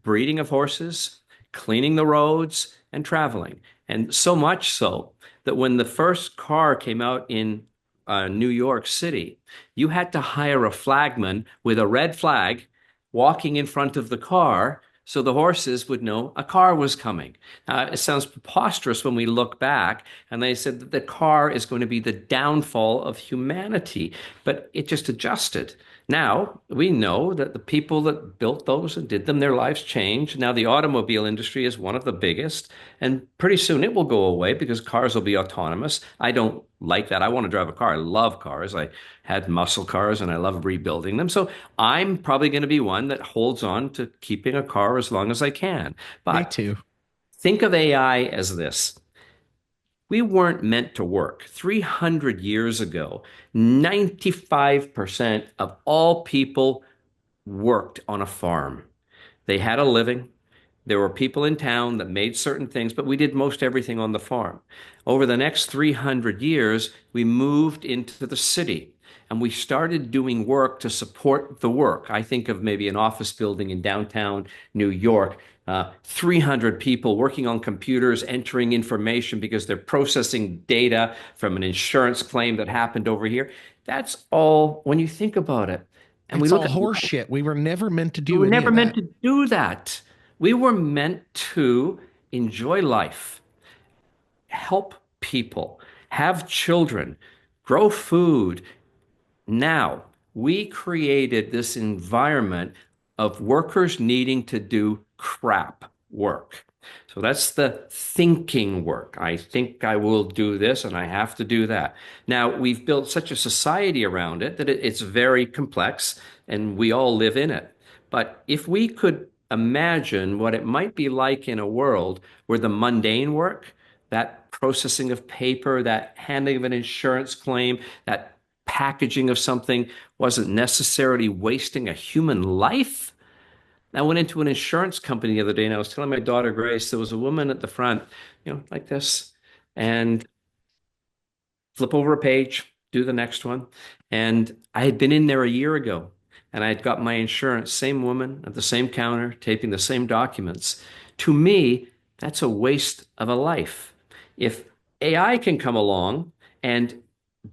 Speaker 2: breeding of horses, cleaning the roads, and traveling. And so much so that when the first car came out in New York City, you had to hire a flagman with a red flag walking in front of the car so the horses would know a car was coming. It sounds preposterous when we look back, and they said that the car is going to be the downfall of humanity, but it just adjusted. Now we know that the people that built those and did them, their lives changed. Now the automobile industry is one of the biggest, and pretty soon it will go away because cars will be autonomous. I don't like that. I want to drive a car. I love cars. I had muscle cars and I love rebuilding them. So I'm probably going to be one that holds on to keeping a car as long as I can.
Speaker 1: Me
Speaker 2: But
Speaker 1: too.
Speaker 2: think of AI as this. We weren't meant to work. 300 years ago, 95% of all people worked on a farm. They had a living. There were people in town that made certain things, but we did most everything on the farm. Over the next 300 years, we moved into the city and we started doing work to support the work. I think of maybe an office building in downtown New York, 300 people working on computers, entering information because they're processing data from an insurance claim that happened over here. That's all when you think about it. And we
Speaker 1: It's
Speaker 2: look
Speaker 1: all
Speaker 2: at
Speaker 1: horse shit. We were never meant to
Speaker 2: we
Speaker 1: do
Speaker 2: were
Speaker 1: any
Speaker 2: never
Speaker 1: of
Speaker 2: meant
Speaker 1: that.
Speaker 2: to do that. We were meant to enjoy life, help people, have children, grow food. Now, we created this environment of workers needing to do crap work. So that's the thinking work. I think I will do this and I have to do that. Now, we've built such a society around it that it's very complex and we all live in it. But if we could imagine what it might be like in a world where the mundane work, that processing of paper, that handling of an insurance claim, that packaging of something wasn't necessarily wasting a human life. I went into an insurance company the other day and I was telling my daughter Grace, there was a woman at the front, like this, and flip over a page, do the next one. And I had been in there a year ago and I had got my insurance, same woman at the same counter, taping the same documents. To me, that's a waste of a life. If AI can come along and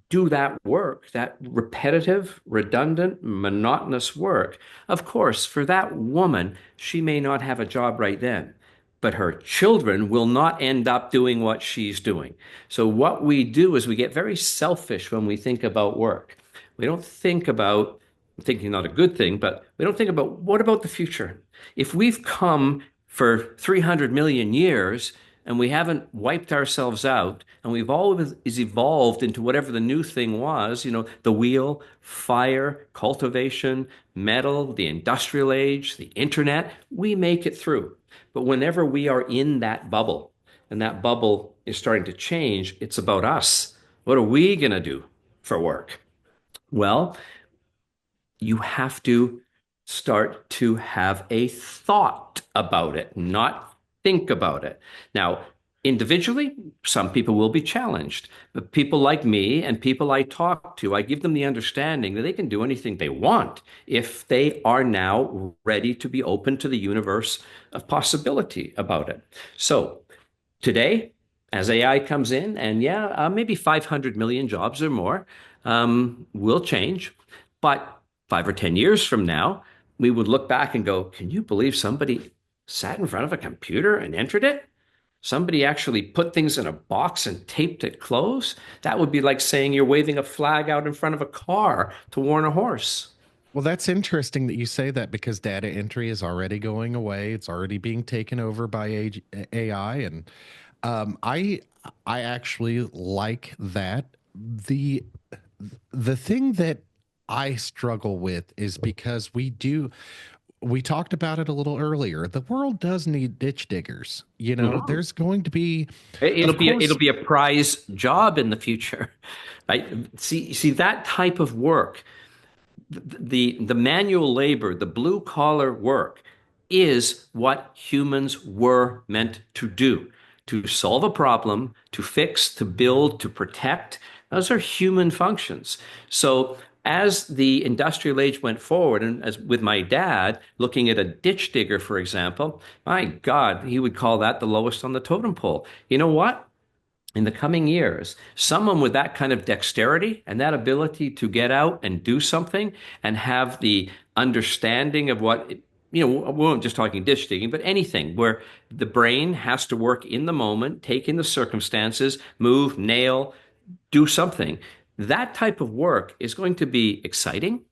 Speaker 2: do that work, that repetitive, redundant, monotonous work. Of course, for that woman, she may not have a job right then, but her children will not end up doing what she's doing. So, what we do is we get very selfish when we think about work. We don't think about thinking not a good thing, but we don't think about what about the future? If we've come for 300 million years and we haven't wiped ourselves out and we've always evolved into whatever the new thing was, the wheel, fire, cultivation, metal, the industrial age, the internet, we make it through. But whenever we are in that bubble and that bubble is starting to change, it's about us. What are we going to do for work? Well, you have to start to have a thought about it, not think about it. Now, individually, some people will be challenged, but people like me and people I talk to, I give them the understanding that they can do anything they want if they are now ready to be open to the universe of possibility about it. So today, as AI comes in, and maybe 500 million jobs or more will change, but 5 or 10 years from now, we would look back and go, can you believe somebody sat in front of a computer and entered it? Somebody actually put things in a box and taped it closed? That would be like saying you're waving a flag out in front of a car to warn a horse.
Speaker 1: Well, that's interesting that you say that because data entry is already going away. It's already being taken over by AI, and I actually like that. The the thing that I struggle with is because we talked about it a little earlier. The world does need ditch diggers.
Speaker 2: Mhm.
Speaker 1: There's going to be,
Speaker 2: It'll
Speaker 1: of
Speaker 2: be
Speaker 1: course,
Speaker 2: it'll be a prize job in the future. Right? See that type of work, the manual labor, the blue collar work is what humans were meant to do, to solve a problem, to fix, to build, to protect. Those are human functions. So as the industrial age went forward, and as with my dad looking at a ditch digger, for example, my God, he would call that the lowest on the totem pole. You know what? in the coming years, someone with that kind of dexterity and that ability to get out and do something and have the understanding of what, we weren't just talking dish digging, but anything where the brain has to work in the moment, take in the circumstances, move, nail, do something. That type of work is going to be exciting.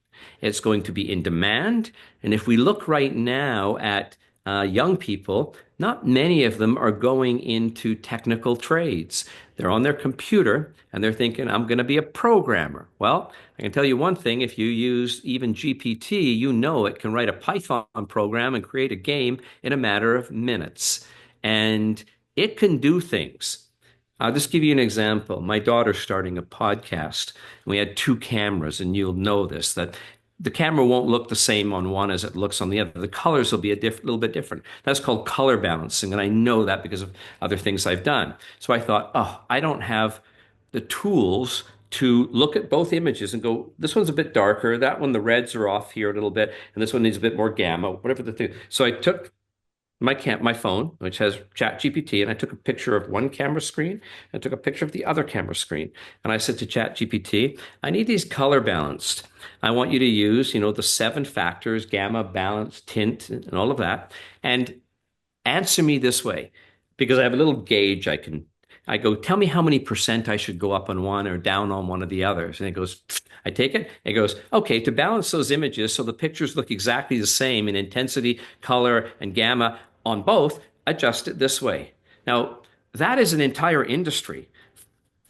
Speaker 2: It's going to be in demand. And if we look right now at young people, not many of them are going into technical trades. They're on their computer and they're thinking, I'm going to be a programmer. Well, I can tell you one thing. If you use even GPT, you know it can write a Python program and create a game in a matter of minutes. And it can do things. I'll just give you an example. My daughter's starting a podcast. We had two cameras, and you'll know this, that the camera won't look the same on one as it looks on the other. The colors will be little bit different. That's called color balancing, and I know that because of other things I've done. So I thought, oh, I don't have the tools to look at both images and go, this one's a bit darker, that one, the reds are off here a little bit, and this one needs a bit more gamma, whatever the thing. So I took my phone, which has ChatGPT, and I took a picture of one camera screen. I took a picture of the other camera screen, and I said to ChatGPT, I need these color balanced. I want you to use, the 7 factors, gamma, balance, tint, and all of that, and answer me this way, because I have a little gauge I go, tell me how many percent I should go up on one or down on one of the others. And it goes, I take it. It goes, okay, to balance those images so the pictures look exactly the same in intensity, color, and gamma on both, adjust it this way. Now, that is an entire industry.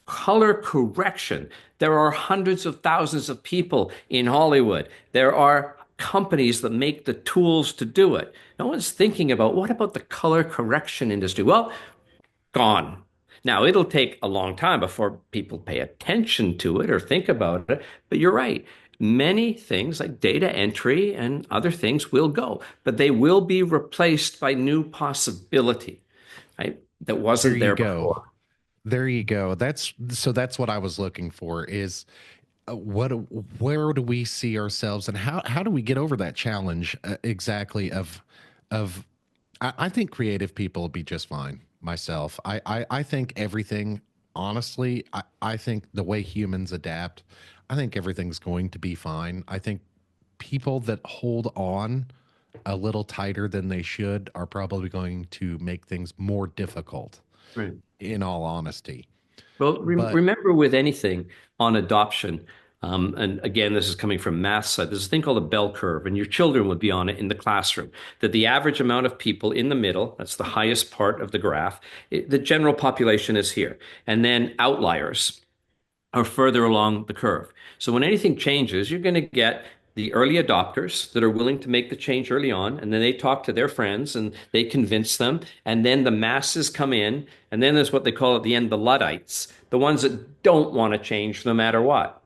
Speaker 2: Color correction. There are hundreds of thousands of people in Hollywood. There are companies that make the tools to do it. No one's thinking about what about the color correction industry? Well, gone. Now, it'll take a long time before people pay attention to it or think about it, but you're right. Many things like data entry and other things will go, but they will be replaced by new possibility, right? That
Speaker 1: There
Speaker 2: wasn't
Speaker 1: you
Speaker 2: there
Speaker 1: go.
Speaker 2: before.
Speaker 1: There you go. That's what I was looking for is what where do we see ourselves and how do we get over that challenge exactly of I think creative people will be just fine myself. I think everything honestly, I think the way humans adapt, I think everything's going to be fine. I think people that hold on a little tighter than they should are probably going to make things more difficult
Speaker 2: Right.
Speaker 1: in all honesty.
Speaker 2: Well,
Speaker 1: But
Speaker 2: remember with anything on adoption, and again, this is coming from math side, there's a thing called a bell curve, and your children would be on it in the classroom. That the average amount of people in the middle, that's the highest part of the graph, the general population is here. And then outliers are further along the curve. So when anything changes, you're going to get the early adopters that are willing to make the change early on, and then they talk to their friends and they convince them, and then the masses come in, and then there's what they call at the end the Luddites, the ones that don't want to change no matter what.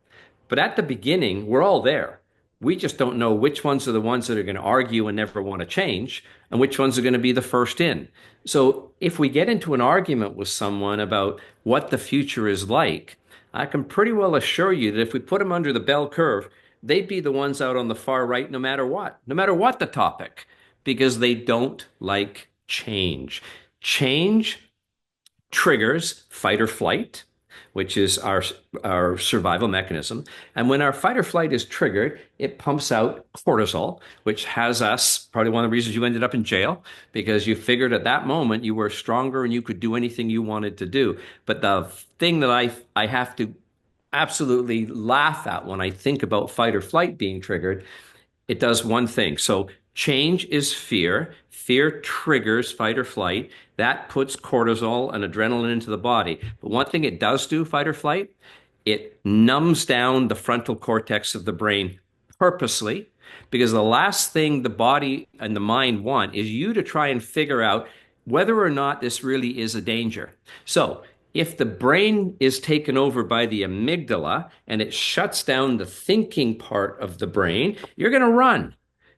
Speaker 2: But at the beginning, we're all there. We just don't know which ones are the ones that are going to argue and never want to change, and which ones are going to be the first in. So if we get into an argument with someone about what the future is like, I can pretty well assure you that if we put them under the bell curve, they'd be the ones out on the far right no matter what the topic, because they don't like change. Change triggers fight or flight, which is our survival mechanism. And when our fight or flight is triggered, it pumps out cortisol, which has us, probably one of the reasons you ended up in jail, because you figured at that moment you were stronger and you could do anything you wanted to do. But the thing that I have to absolutely laugh at when I think about fight or flight being triggered, it does one thing. So change is fear. Fear triggers fight or flight. That puts cortisol and adrenaline into the body. But one thing it does do, fight or flight, it numbs down the frontal cortex of the brain purposely, because the last thing the body and the mind want is you to try and figure out whether or not this really is a danger. So if the brain is taken over by the amygdala and it shuts down the thinking part of the brain, you're going to run.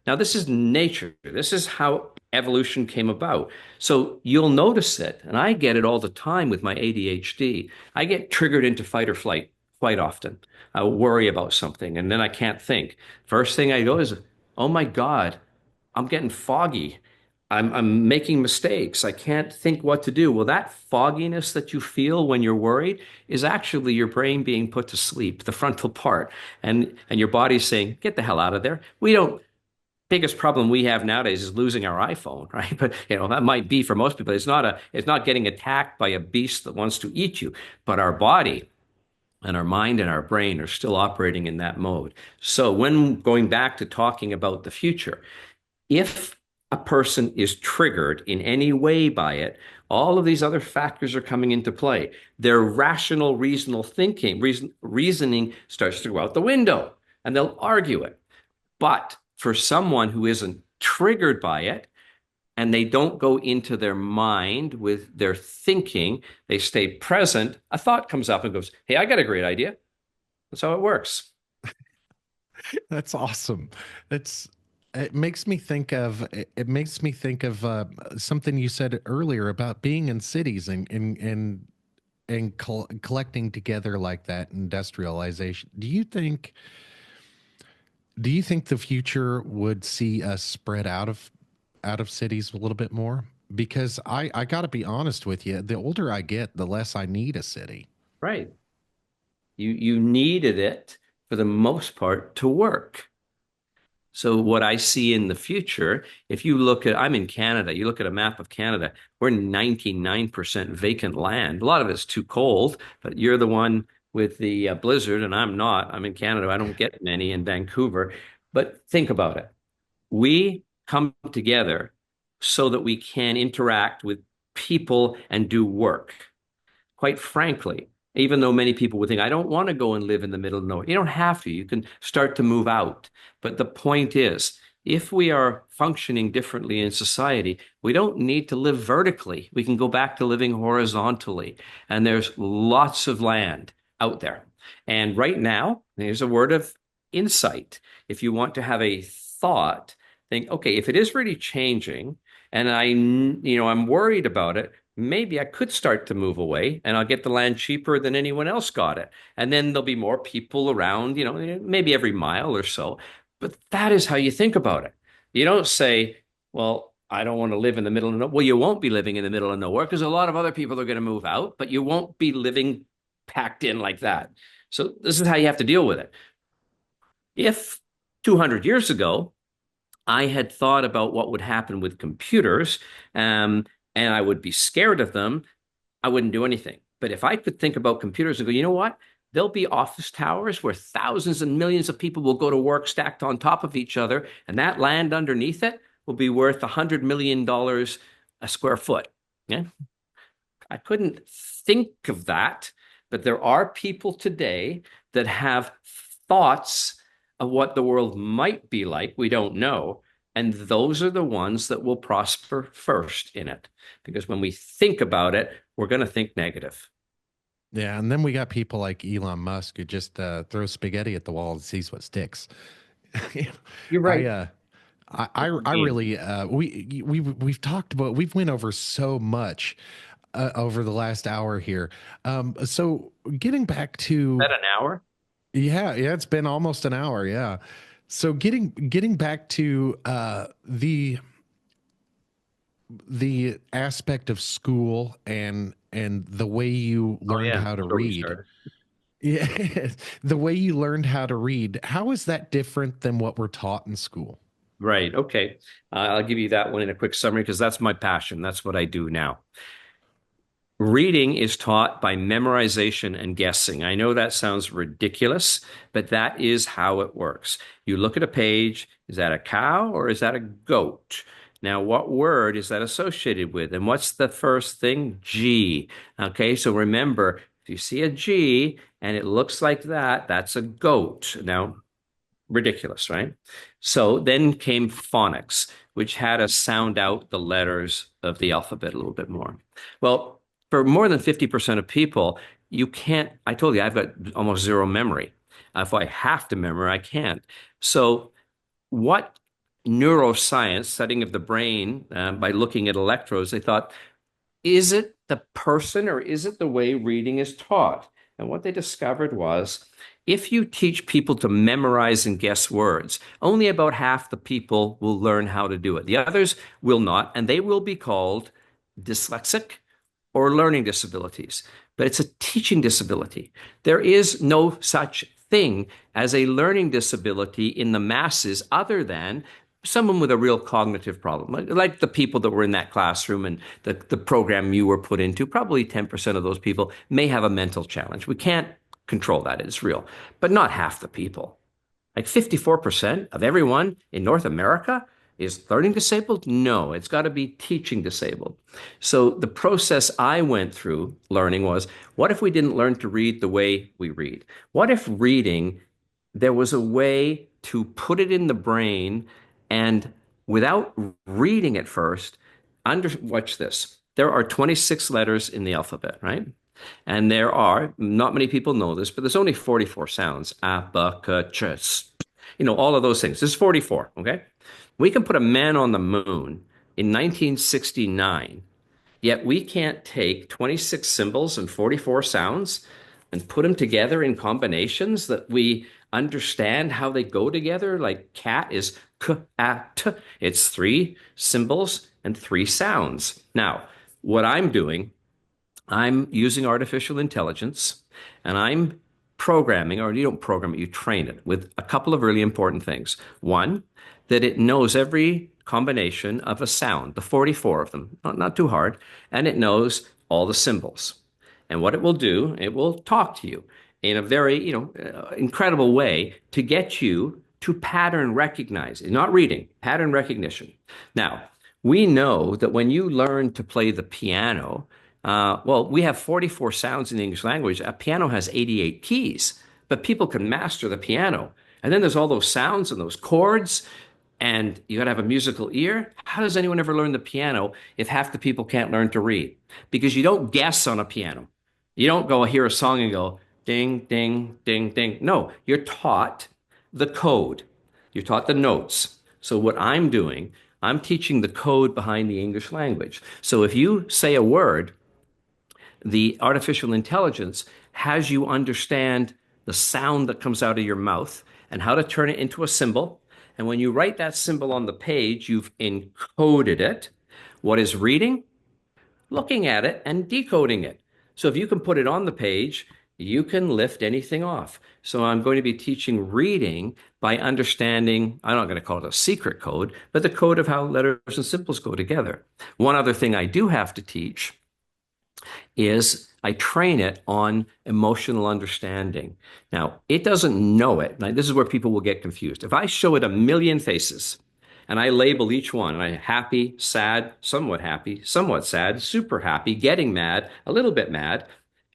Speaker 2: Now, this is nature. This is how evolution came about. So you'll notice it, and I get it all the time with my ADHD. I get triggered into fight or flight quite often. I worry about something, and then I can't think. First thing I go is, oh my God, I'm getting foggy. I'm making mistakes. I can't think what to do. Well, that fogginess that you feel when you're worried is actually your brain being put to sleep, the frontal part, and your body's saying, "Get the hell out of there." We don't. Biggest problem we have nowadays is losing our iPhone, right? But that might be for most people. It's not getting attacked by a beast that wants to eat you, but our body and our mind and our brain are still operating in that mode. So when going back to talking about the future, if a person is triggered in any way by it, all of these other factors are coming into play. Their rational, reasoning starts to go out the window, and they'll argue it. But for someone who isn't triggered by it, and they don't go into their mind with their thinking, they stay present, a thought comes up and goes, "Hey, I got a great idea." That's how it works.
Speaker 1: That's awesome. That's it makes me think of it makes me think of something you said earlier about being in cities and collecting together like that industrialization. Do you think the future would see us spread out of cities a little bit more? Because I got to be honest with you, the older I get, the less I need a city.
Speaker 2: Right. You needed it for the most part to work. So what I see in the future, if you look at, I'm in Canada, you look at a map of Canada, we're 99% vacant land. A lot of it's too cold, but you're the one with the blizzard, and I'm not. I'm in Canada. I don't get many in Vancouver. But think about it. We come together so that we can interact with people and do work. Quite frankly, even though many people would think, I don't want to go and live in the middle of nowhere. You don't have to. You can start to move out. But the point is, if we are functioning differently in society, we don't need to live vertically. We can go back to living horizontally. And there's lots of land out there. And right now, there's a word of insight. If you want to have a thought, think, okay, if it is really changing, and I'm worried about it, maybe I could start to move away and I'll get the land cheaper than anyone else got it. And then there'll be more people around, maybe every mile or so. But that is how you think about it. You don't say, well, I don't want to live in the middle of nowhere. Well, you won't be living in the middle of nowhere because a lot of other people are going to move out, but you won't be living packed in like that. So this is how you have to deal with it. If 200 years ago, I had thought about what would happen with computers, and I would be scared of them, I wouldn't do anything. But if I could think about computers and go, you know what? There'll be office towers where thousands and millions of people will go to work stacked on top of each other, and that land underneath it will be worth $100 million a square foot. Yeah. I couldn't think of that, but there are people today that have thoughts of what the world might be like. We don't know. And those are the ones that will prosper first in it. Because when we think about it, we're going to think negative.
Speaker 1: Yeah, and then we got people like Elon Musk who just throws spaghetti at the wall and sees what sticks.
Speaker 2: You're
Speaker 1: I
Speaker 2: right.
Speaker 1: uh I really we've talked about we've went over so much over the last hour here. So getting back to
Speaker 2: That an hour?
Speaker 1: yeah, it's been almost an hour, yeah. So getting back to the aspect of school and the way you
Speaker 2: Oh,
Speaker 1: learned
Speaker 2: yeah.
Speaker 1: how to
Speaker 2: That's where we
Speaker 1: read.
Speaker 2: started.
Speaker 1: Yeah, the way you learned how to read, how is that different than what we're taught in school?
Speaker 2: Right. Okay. I'll give you that one in a quick summary because that's my passion. That's what I do now. Reading is taught by memorization and guessing. I know that sounds ridiculous, but that is how it works. You look at a page, is that a cow or is that a goat? Now, what word is that associated with? And what's the first thing? G. Okay, so remember, if you see a G and it looks like that, that's a goat. Now, ridiculous, right? So then came phonics, which had us sound out the letters of the alphabet a little bit more. Well, for more than 50% of people, you can't. I told you I've got almost zero memory. If I have to memorize, I can't. So, what neuroscience, studying of the brain by looking at electrodes, they thought, is it the person or is it the way reading is taught? And what they discovered was If you teach people to memorize and guess words, only about half the people will learn how to do it. The others will not, and they will be called dyslexic or learning disabilities. But it's a teaching disability. There is no such thing as a learning disability in the masses other than someone with a real cognitive problem, like the people that were in that classroom and the program you were put into. Probably 10% of those people may have a mental challenge. We can't control that. It's real, but not half the people. Like 54% of everyone in North America is learning disabled? No, it's got to be teaching disabled. So the process I went through learning was, what if we didn't learn to read the way we read? What if reading, there was a way to put it in the brain and without reading it first, watch this. There are 26 letters in the alphabet, right? And there are, not many people know this, but there's only 44 sounds. Abacus, all of those things. There's 44, okay? We can put a man on the moon in 1969, yet we can't take 26 symbols and 44 sounds and put them together in combinations that we understand how they go together. Like cat is k-a-t. It's 3 symbols and 3 sounds. Now, what I'm doing, I'm using artificial intelligence and I'm programming, or you don't program it, you train it with a couple of really important things. One, that it knows every combination of a sound, the 44 of them, not too hard, and it knows all the symbols. And what it will do, it will talk to you in a very, incredible way to get you to pattern recognize, not reading, pattern recognition. Now, we know that when you learn to play the piano, well, we have 44 sounds in the English language. A piano has 88 keys, but people can master the piano. And then there's all those sounds and those chords, and you got to have a musical ear. How does anyone ever learn the piano if half the people can't learn to read? Because you don't guess on a piano. You don't go hear a song and go ding, ding, ding, ding. No, you're taught the code. You're taught the notes. So what I'm doing, I'm teaching the code behind the English language. So if you say a word, the artificial intelligence has you understand the sound that comes out of your mouth and how to turn it into a symbol. And when you write that symbol on the page, you've encoded it. What is reading? Looking at it and decoding it. So if you can put it on the page, you can lift anything off. So I'm going to be teaching reading by understanding, I'm not going to call it a secret code, but the code of how letters and symbols go together. One other thing I do have to teach is I train it on emotional understanding. Now, it doesn't know it. Now, this is where people will get confused. If I show it a million faces and I label each one, and I'm happy, sad, somewhat sad, super happy, getting mad, a little bit mad,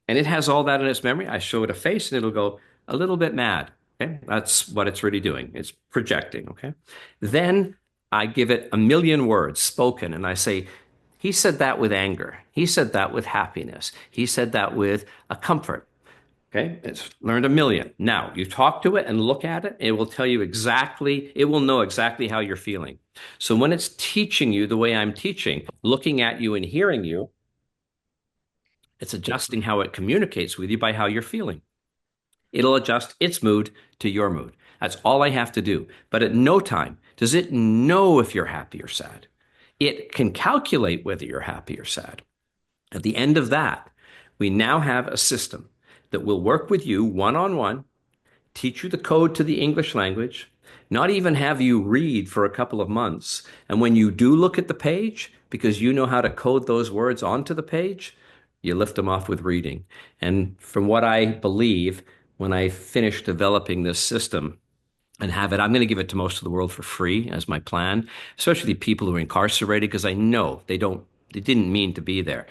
Speaker 2: and it has all that in its memory, I show it a face and it'll go a little bit mad. Okay, that's what it's really doing. It's projecting. Okay, then I give it a million words spoken, and I say, he said that with anger. He said that with happiness. He said that with a comfort. Okay, it's learned a million. Now you talk to it and look at it. It will tell you exactly, it will know exactly how you're feeling. So when it's teaching you the way I'm teaching, looking at you and hearing you, it's adjusting how it communicates with you by how you're feeling. It'll adjust its mood to your mood. That's all I have to do. But at no time does it know if you're happy or sad. It can calculate whether you're happy or sad. At the end of that, we now have a system that will work with you one-on-one, teach you the code to the English language, not even have you read for a couple of months. And when you do look at the page, because you know how to code those words onto the page, you lift them off with reading. And from what I believe, when I finish developing this system, and have it. I'm going to give it to most of the world for free as my plan, especially people who are incarcerated, because I know they didn't mean to be there.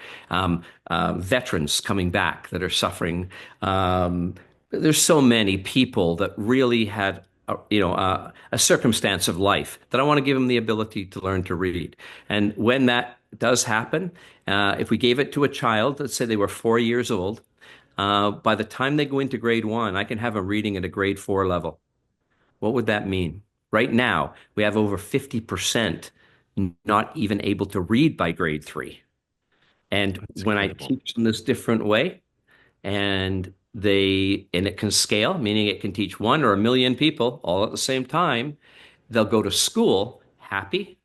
Speaker 2: Veterans coming back that are suffering. There's so many people that really had, a circumstance of life that I want to give them the ability to learn to read. And when that does happen, if we gave it to a child, let's say they were 4 years old, by the time they go into grade 1, I can have them reading at a grade 4 level. What would that mean? Right now, we have over 50% not even able to read by grade 3. And
Speaker 1: That's
Speaker 2: when I
Speaker 1: incredible.
Speaker 2: teach them this different way, and And it can scale, meaning it can teach one or a million people all at the same time. They'll go to school happy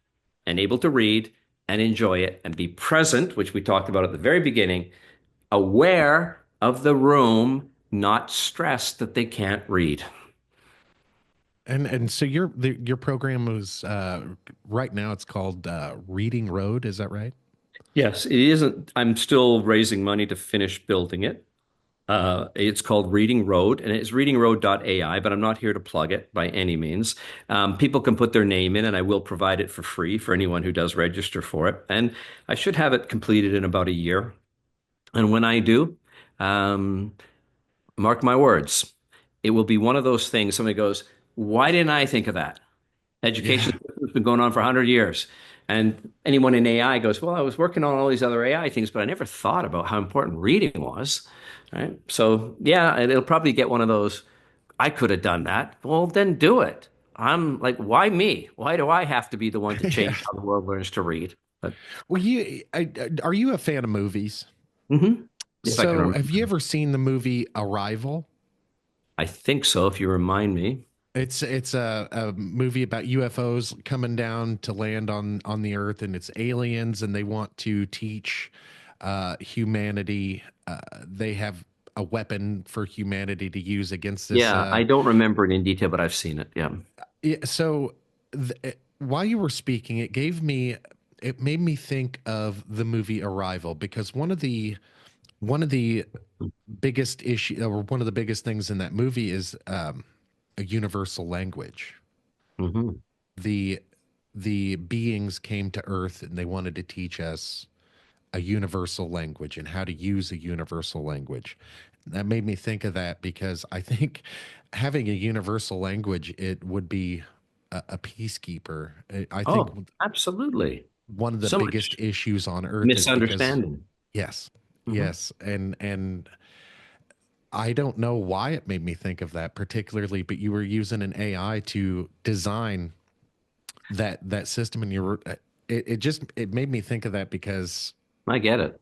Speaker 2: and able to read and enjoy it and be present, which we talked about at the very beginning, aware of the room, not stressed that they can't read.
Speaker 1: And so your program was right now it's called Reading Road, is that right?
Speaker 2: Yes, it isn't. I'm still raising money to finish building it. It's called Reading Road, and it's readingroad.ai, but I'm not here to plug it by any means. People can put their name in, and I will provide it for free for anyone who does register for it. And I should have it completed in about a year. And when I do, um, mark my words, it will be one of those things. Somebody goes, "Why didn't I think of that?" Education
Speaker 1: Yeah.
Speaker 2: system has been going on for 100 years. And anyone in AI goes, well, I was working on all these other AI things, but I never thought about how important reading was. Right. So, yeah, it'll probably get one of those. I could have done that. Well, then do it. I'm like, why me? Why do I have to be the one to
Speaker 1: Yeah.
Speaker 2: change how the world learns to read? But
Speaker 1: Well, are you a fan of movies?
Speaker 2: mhm. If I can
Speaker 1: So, have you
Speaker 2: remember,
Speaker 1: ever seen the movie Arrival?
Speaker 2: I think so, if you remind me.
Speaker 1: It's a movie about UFOs coming down to land on the Earth, and it's aliens, and they want to teach humanity. They have a weapon for humanity to use against this.
Speaker 2: Yeah, I don't remember it in detail, but I've seen it. Yeah.
Speaker 1: Yeah, so while you were speaking, it made me think of the movie Arrival because one of the biggest issue or one of the biggest things in that movie is a universal language.
Speaker 2: Hmm.
Speaker 1: The the beings came to Earth and they wanted to teach us a universal language and how to use a universal language. That made me think of that because I think having a universal language, it would be a peacekeeper. I think
Speaker 2: Oh, absolutely.
Speaker 1: one of the
Speaker 2: So
Speaker 1: biggest
Speaker 2: much
Speaker 1: issues on Earth is because
Speaker 2: misunderstanding.
Speaker 1: yes,
Speaker 2: Hmm.
Speaker 1: yes, and I don't know why it made me think of that particularly, but you were using an AI to design that system, and you were it just it made me think of that because
Speaker 2: I get it.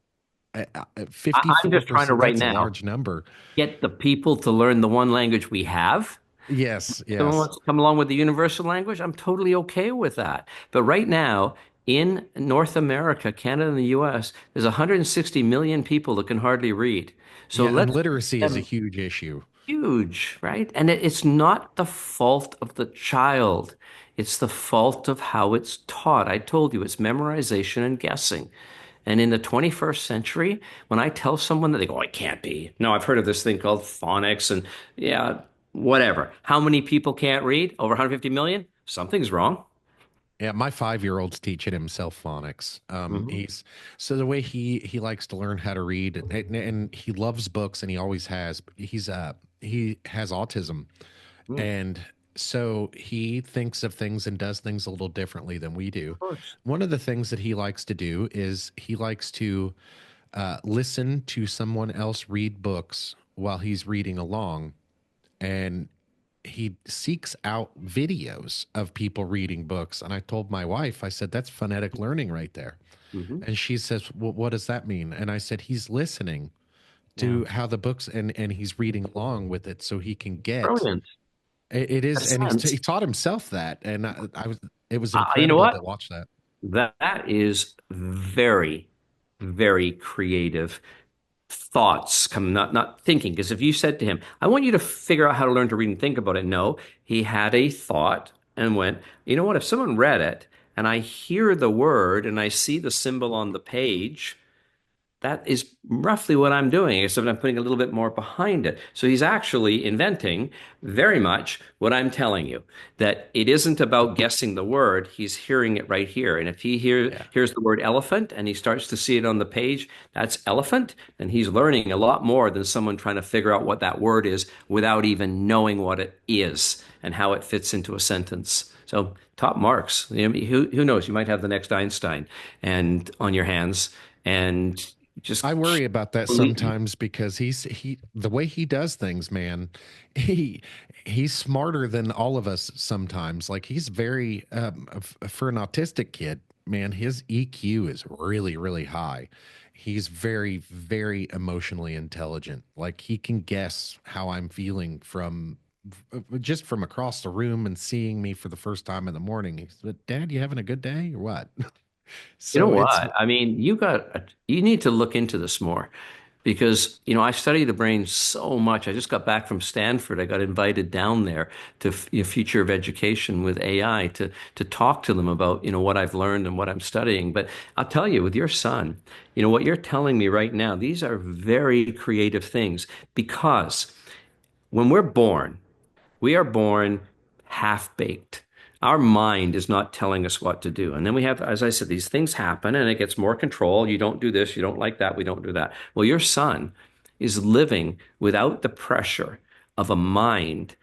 Speaker 2: I'm just trying to
Speaker 1: 54%,
Speaker 2: right
Speaker 1: that's a
Speaker 2: now
Speaker 1: large number.
Speaker 2: get the people to learn the one language we have.
Speaker 1: Yes,
Speaker 2: Someone
Speaker 1: yes.
Speaker 2: wants to come along with the universal language. I'm totally okay with that. But right now, in North America, Canada, and the US, there's 160 million people that can hardly read. So
Speaker 1: Yeah, and
Speaker 2: let's
Speaker 1: literacy is a huge issue.
Speaker 2: huge, right? And it's not the fault of the child. It's the fault of how it's taught. I told you it's memorization and guessing. And in the 21st century, when I tell someone that they go, "Oh, it can't be." No, I've heard of this thing called phonics and yeah, whatever. How many people can't read? Over 150 million? Something's wrong.
Speaker 1: Yeah, my 5-year-old's teaching himself phonics.
Speaker 2: Hmm.
Speaker 1: He's so the way he likes to learn how to read, and he loves books, and he always has. He has autism,
Speaker 2: Mm,
Speaker 1: and so he thinks of things and does things a little differently than we do.
Speaker 2: of course.
Speaker 1: One of the things that he likes to do is he likes to listen to someone else read books while he's reading along, and he seeks out videos of people reading books. And I told my wife, I said, that's phonetic learning right there.
Speaker 2: Hmm.
Speaker 1: And she says, well, what does that mean? And I said, he's listening
Speaker 2: Yeah.
Speaker 1: to how the books and he's reading along with it so he can get
Speaker 2: Brilliant.
Speaker 1: it
Speaker 2: A
Speaker 1: is. And
Speaker 2: sense.
Speaker 1: he taught himself that. And I was, it was
Speaker 2: You know
Speaker 1: incredible to
Speaker 2: what?
Speaker 1: watch that.
Speaker 2: That is very, very creative thoughts come not thinking because if you said to him, I want you to figure out how to learn to read and think about it, no, he had a thought and went, you know what, if someone read it and I hear the word and I see the symbol on the page, that is roughly what I'm doing, except I'm putting a little bit more behind it. So he's actually inventing very much what I'm telling you, that it isn't about guessing the word, he's hearing it right here. And if
Speaker 1: Yeah.
Speaker 2: hears the word elephant and he starts to see it on the page, that's elephant, then he's learning a lot more than someone trying to figure out what that word is without even knowing what it is and how it fits into a sentence. So top marks. You know, who knows? You might have the next Einstein and on your hands and
Speaker 1: I
Speaker 2: just
Speaker 1: worry about that
Speaker 2: believe.
Speaker 1: sometimes because he the way he does things, man. He he's smarter than all of us sometimes. Like he's very for an autistic kid. man, his EQ is really, really high. He's very, very emotionally intelligent. Like he can guess how I'm feeling from just from across the room and seeing me for the first time in the morning. He said, "Dad, you having a good day or what?"
Speaker 2: You know
Speaker 1: So it's
Speaker 2: what? I mean, you need to look into this more because, I study the brain so much. I just got back from Stanford. I got invited down there to Future of Education with AI to talk to them about, what I've learned and what I'm studying. But I'll tell you, with your son, what you're telling me right now, these are very creative things because when we're born, we are born half baked. Our mind is not telling us what to do. And then we have, as I said, these things happen and it gets more control. You don't do this, you don't like that, we don't do that. Well, your son is living without the pressure of a mind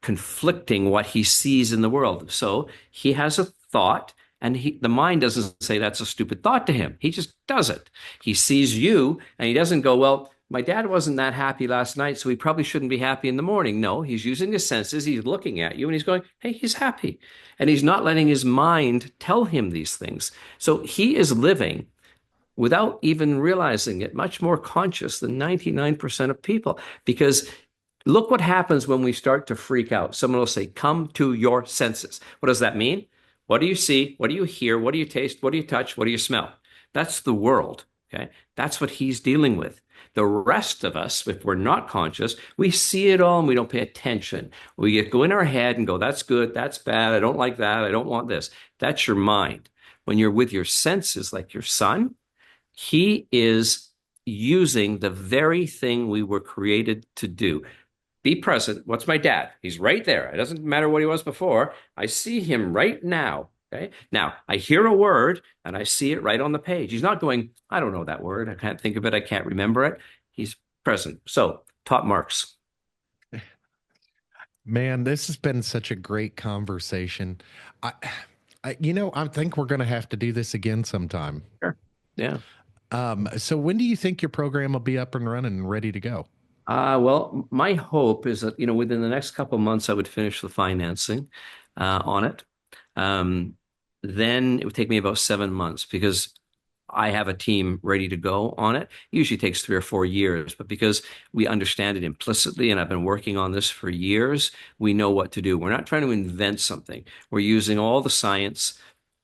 Speaker 2: conflicting what he sees in the world. So he has a thought, and the mind doesn't say that's a stupid thought to him. He just does it. He sees you, and he doesn't go, well, my dad wasn't that happy last night, so he probably shouldn't be happy in the morning. No, he's using his senses. He's looking at you, and he's going, hey, he's happy. And he's not letting his mind tell him these things. So he is living without even realizing it, much more conscious than 99% of people. Because look what happens when we start to freak out. Someone will say, come to your senses. What does that mean? What do you see? What do you hear? What do you taste? What do you touch? What do you smell? That's the world. Okay. That's what he's dealing with. The rest of us, if we're not conscious, we see it all and we don't pay attention. We go in our head and go, that's good, that's bad, I don't like that, I don't want this. That's your mind. When you're with your senses, like your son, he is using the very thing we were created to do. Be present. What's my dad? He's right there. It doesn't matter what he was before. I see him right now. Okay. Now I hear a word and I see it right on the page. He's not going, I don't know that word. I can't think of it. I can't remember it. He's present. So, top marks.
Speaker 1: man, this has been such a great conversation. I, I think we're going to have to do this again sometime.
Speaker 2: Sure. Yeah.
Speaker 1: So when do you think your program will be up and running and ready to go?
Speaker 2: Well, my hope is that, within the next couple of months, I would finish the financing on it. Um, then it would take me about 7 months because I have a team ready to go on it. It usually takes 3 or 4 years, but because we understand it implicitly and I've been working on this for years, we know what to do. We're not trying to invent something. We're using all the science,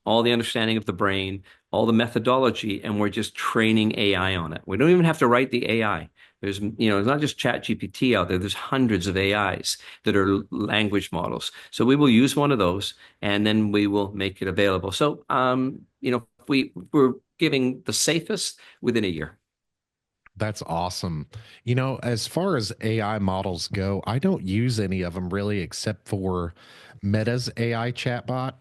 Speaker 2: all the understanding of the brain, all the methodology, and we're just training AI on it. We don't even have to write the AI. It's not just ChatGPT out there. There's hundreds of AIs that are language models. So we will use one of those and then we will make it available. So, we're giving the safest within a year.
Speaker 1: That's awesome. As far as AI models go, I don't use any of them really except for Meta's AI chatbot.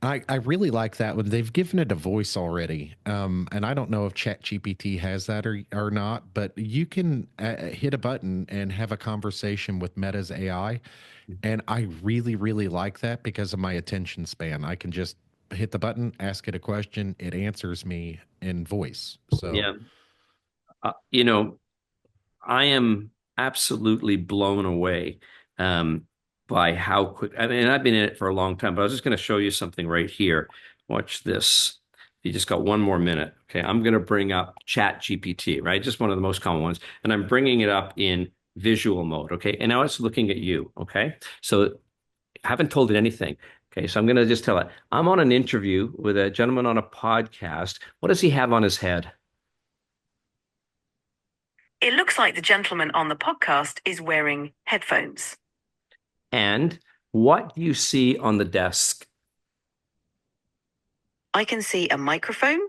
Speaker 1: I really like that one. They've given it a voice already. And I don't know if ChatGPT has that or not, but you can hit a button and have a conversation with Meta's AI. And I really, really like that because of my attention span. I can just hit the button, ask it a question, it answers me in voice. So
Speaker 2: Yeah. Uh, you know, I am absolutely blown away um, by how quick. I mean, I've been in it for a long time, but I was just going to show you something right here. Watch this. You just got one more minute. Okay, I'm going to bring up Chat GPT, right? Just one of the most common ones, and I'm bringing it up in visual mode. Okay, and now it's looking at you. Okay, so I haven't told it anything. Okay, so I'm going to just tell it. I'm on an interview with a gentleman on a podcast. What does he have on his head?
Speaker 3: It looks like the gentleman on the podcast is wearing headphones.
Speaker 2: And what do you see on the desk?
Speaker 3: I can see a microphone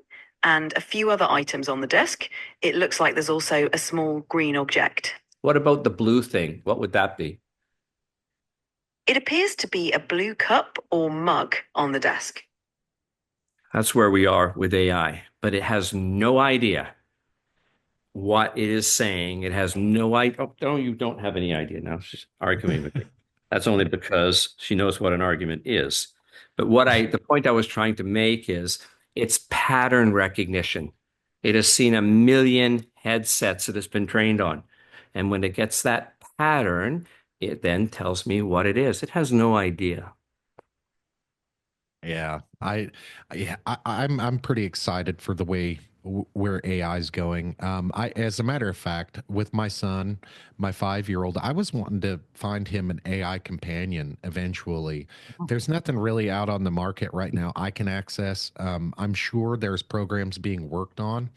Speaker 3: and a few other items on the desk. It looks like there's also a small green object.
Speaker 2: What about the blue thing? What would that be?
Speaker 3: It appears to be a blue cup or mug on the desk.
Speaker 2: That's where we are with AI, but it has no idea what it is saying. It has no idea. Oh, no, you don't have any idea now. She's arguing with me. That's only because she knows what an argument is. But the point I was trying to make is it's pattern recognition. It has seen a million headsets that it's been trained on. And when it gets that pattern, it then tells me what it is. It has no idea.
Speaker 1: Yeah, I'm pretty excited for the way where AI is going. As a matter of fact, with my son, my 5-year-old, I was wanting to find him an AI companion eventually. There's nothing really out on the market right now I can access. I'm sure there's programs being worked on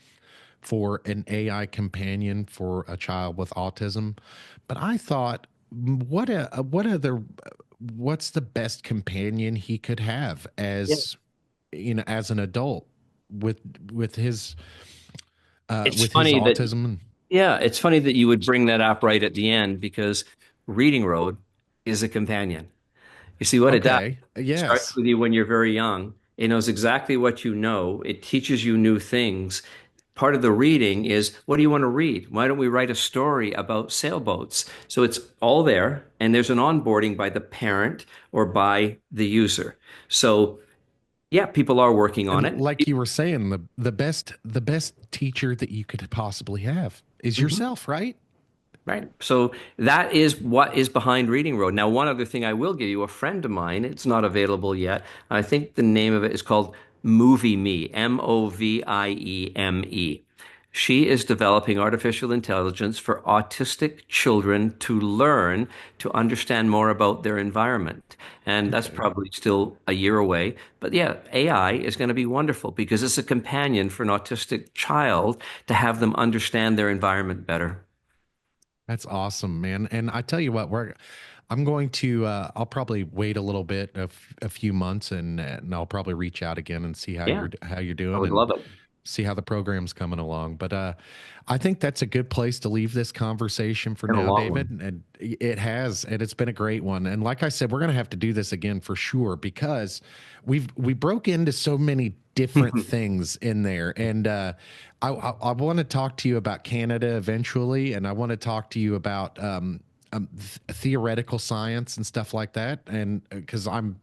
Speaker 1: for an AI companion for a child with autism, but I thought, what other what's the best companion he could have
Speaker 2: Yeah.
Speaker 1: as as an adult with with his
Speaker 2: It's
Speaker 1: with his
Speaker 2: funny that,
Speaker 1: autism.
Speaker 2: yeah, it's funny that you would bring that up right at the end because Reading Road is a companion. You see what it does?
Speaker 1: Okay,
Speaker 2: It starts
Speaker 1: yes.
Speaker 2: with you when you're very young. It knows exactly what you know. It teaches you new things. Part of the reading is, what do you want to read? Why don't we write a story about sailboats? So it's all there, and there's an onboarding by the parent or by the user. So yeah, people are working on
Speaker 1: And
Speaker 2: it.
Speaker 1: like you were saying, the best teacher that you could possibly have is
Speaker 2: Mhm.
Speaker 1: yourself, right?
Speaker 2: Right. So that is what is behind Reading Road. Now, one other thing I will give you, a friend of mine, it's not available yet. I think the name of it is called Movie Me, Movieme. She is developing artificial intelligence for autistic children to learn to understand more about their environment. And that's
Speaker 1: Okay.
Speaker 2: probably still a year away. But yeah, AI is going to be wonderful because it's a companion for an autistic child to have them understand their environment better.
Speaker 1: That's awesome, man. And I tell you what, I'm going to I'll probably wait a little bit, a few months, and I'll probably reach out again and see
Speaker 2: Yeah,
Speaker 1: how you're
Speaker 2: I
Speaker 1: doing
Speaker 2: would
Speaker 1: and
Speaker 2: love it.
Speaker 1: see how the program's coming along. But I think that's a good place to leave this conversation for
Speaker 2: Been a
Speaker 1: now,
Speaker 2: long
Speaker 1: David.
Speaker 2: one.
Speaker 1: And it has, and it's been a great one. And like I said, we're gonna have to do this again for sure because we broke into so many different things in there. And I want to talk to you about Canada eventually, and I want to talk to you about theoretical science and stuff like that. And because I'm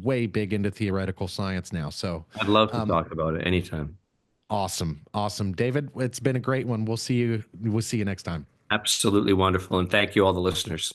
Speaker 1: way big into theoretical science now, so.
Speaker 2: I'd love to
Speaker 1: Um,
Speaker 2: talk about it anytime.
Speaker 1: Awesome. Awesome. David, it's been a great one. We'll see you next time.
Speaker 2: Absolutely wonderful. And thank you, all the listeners.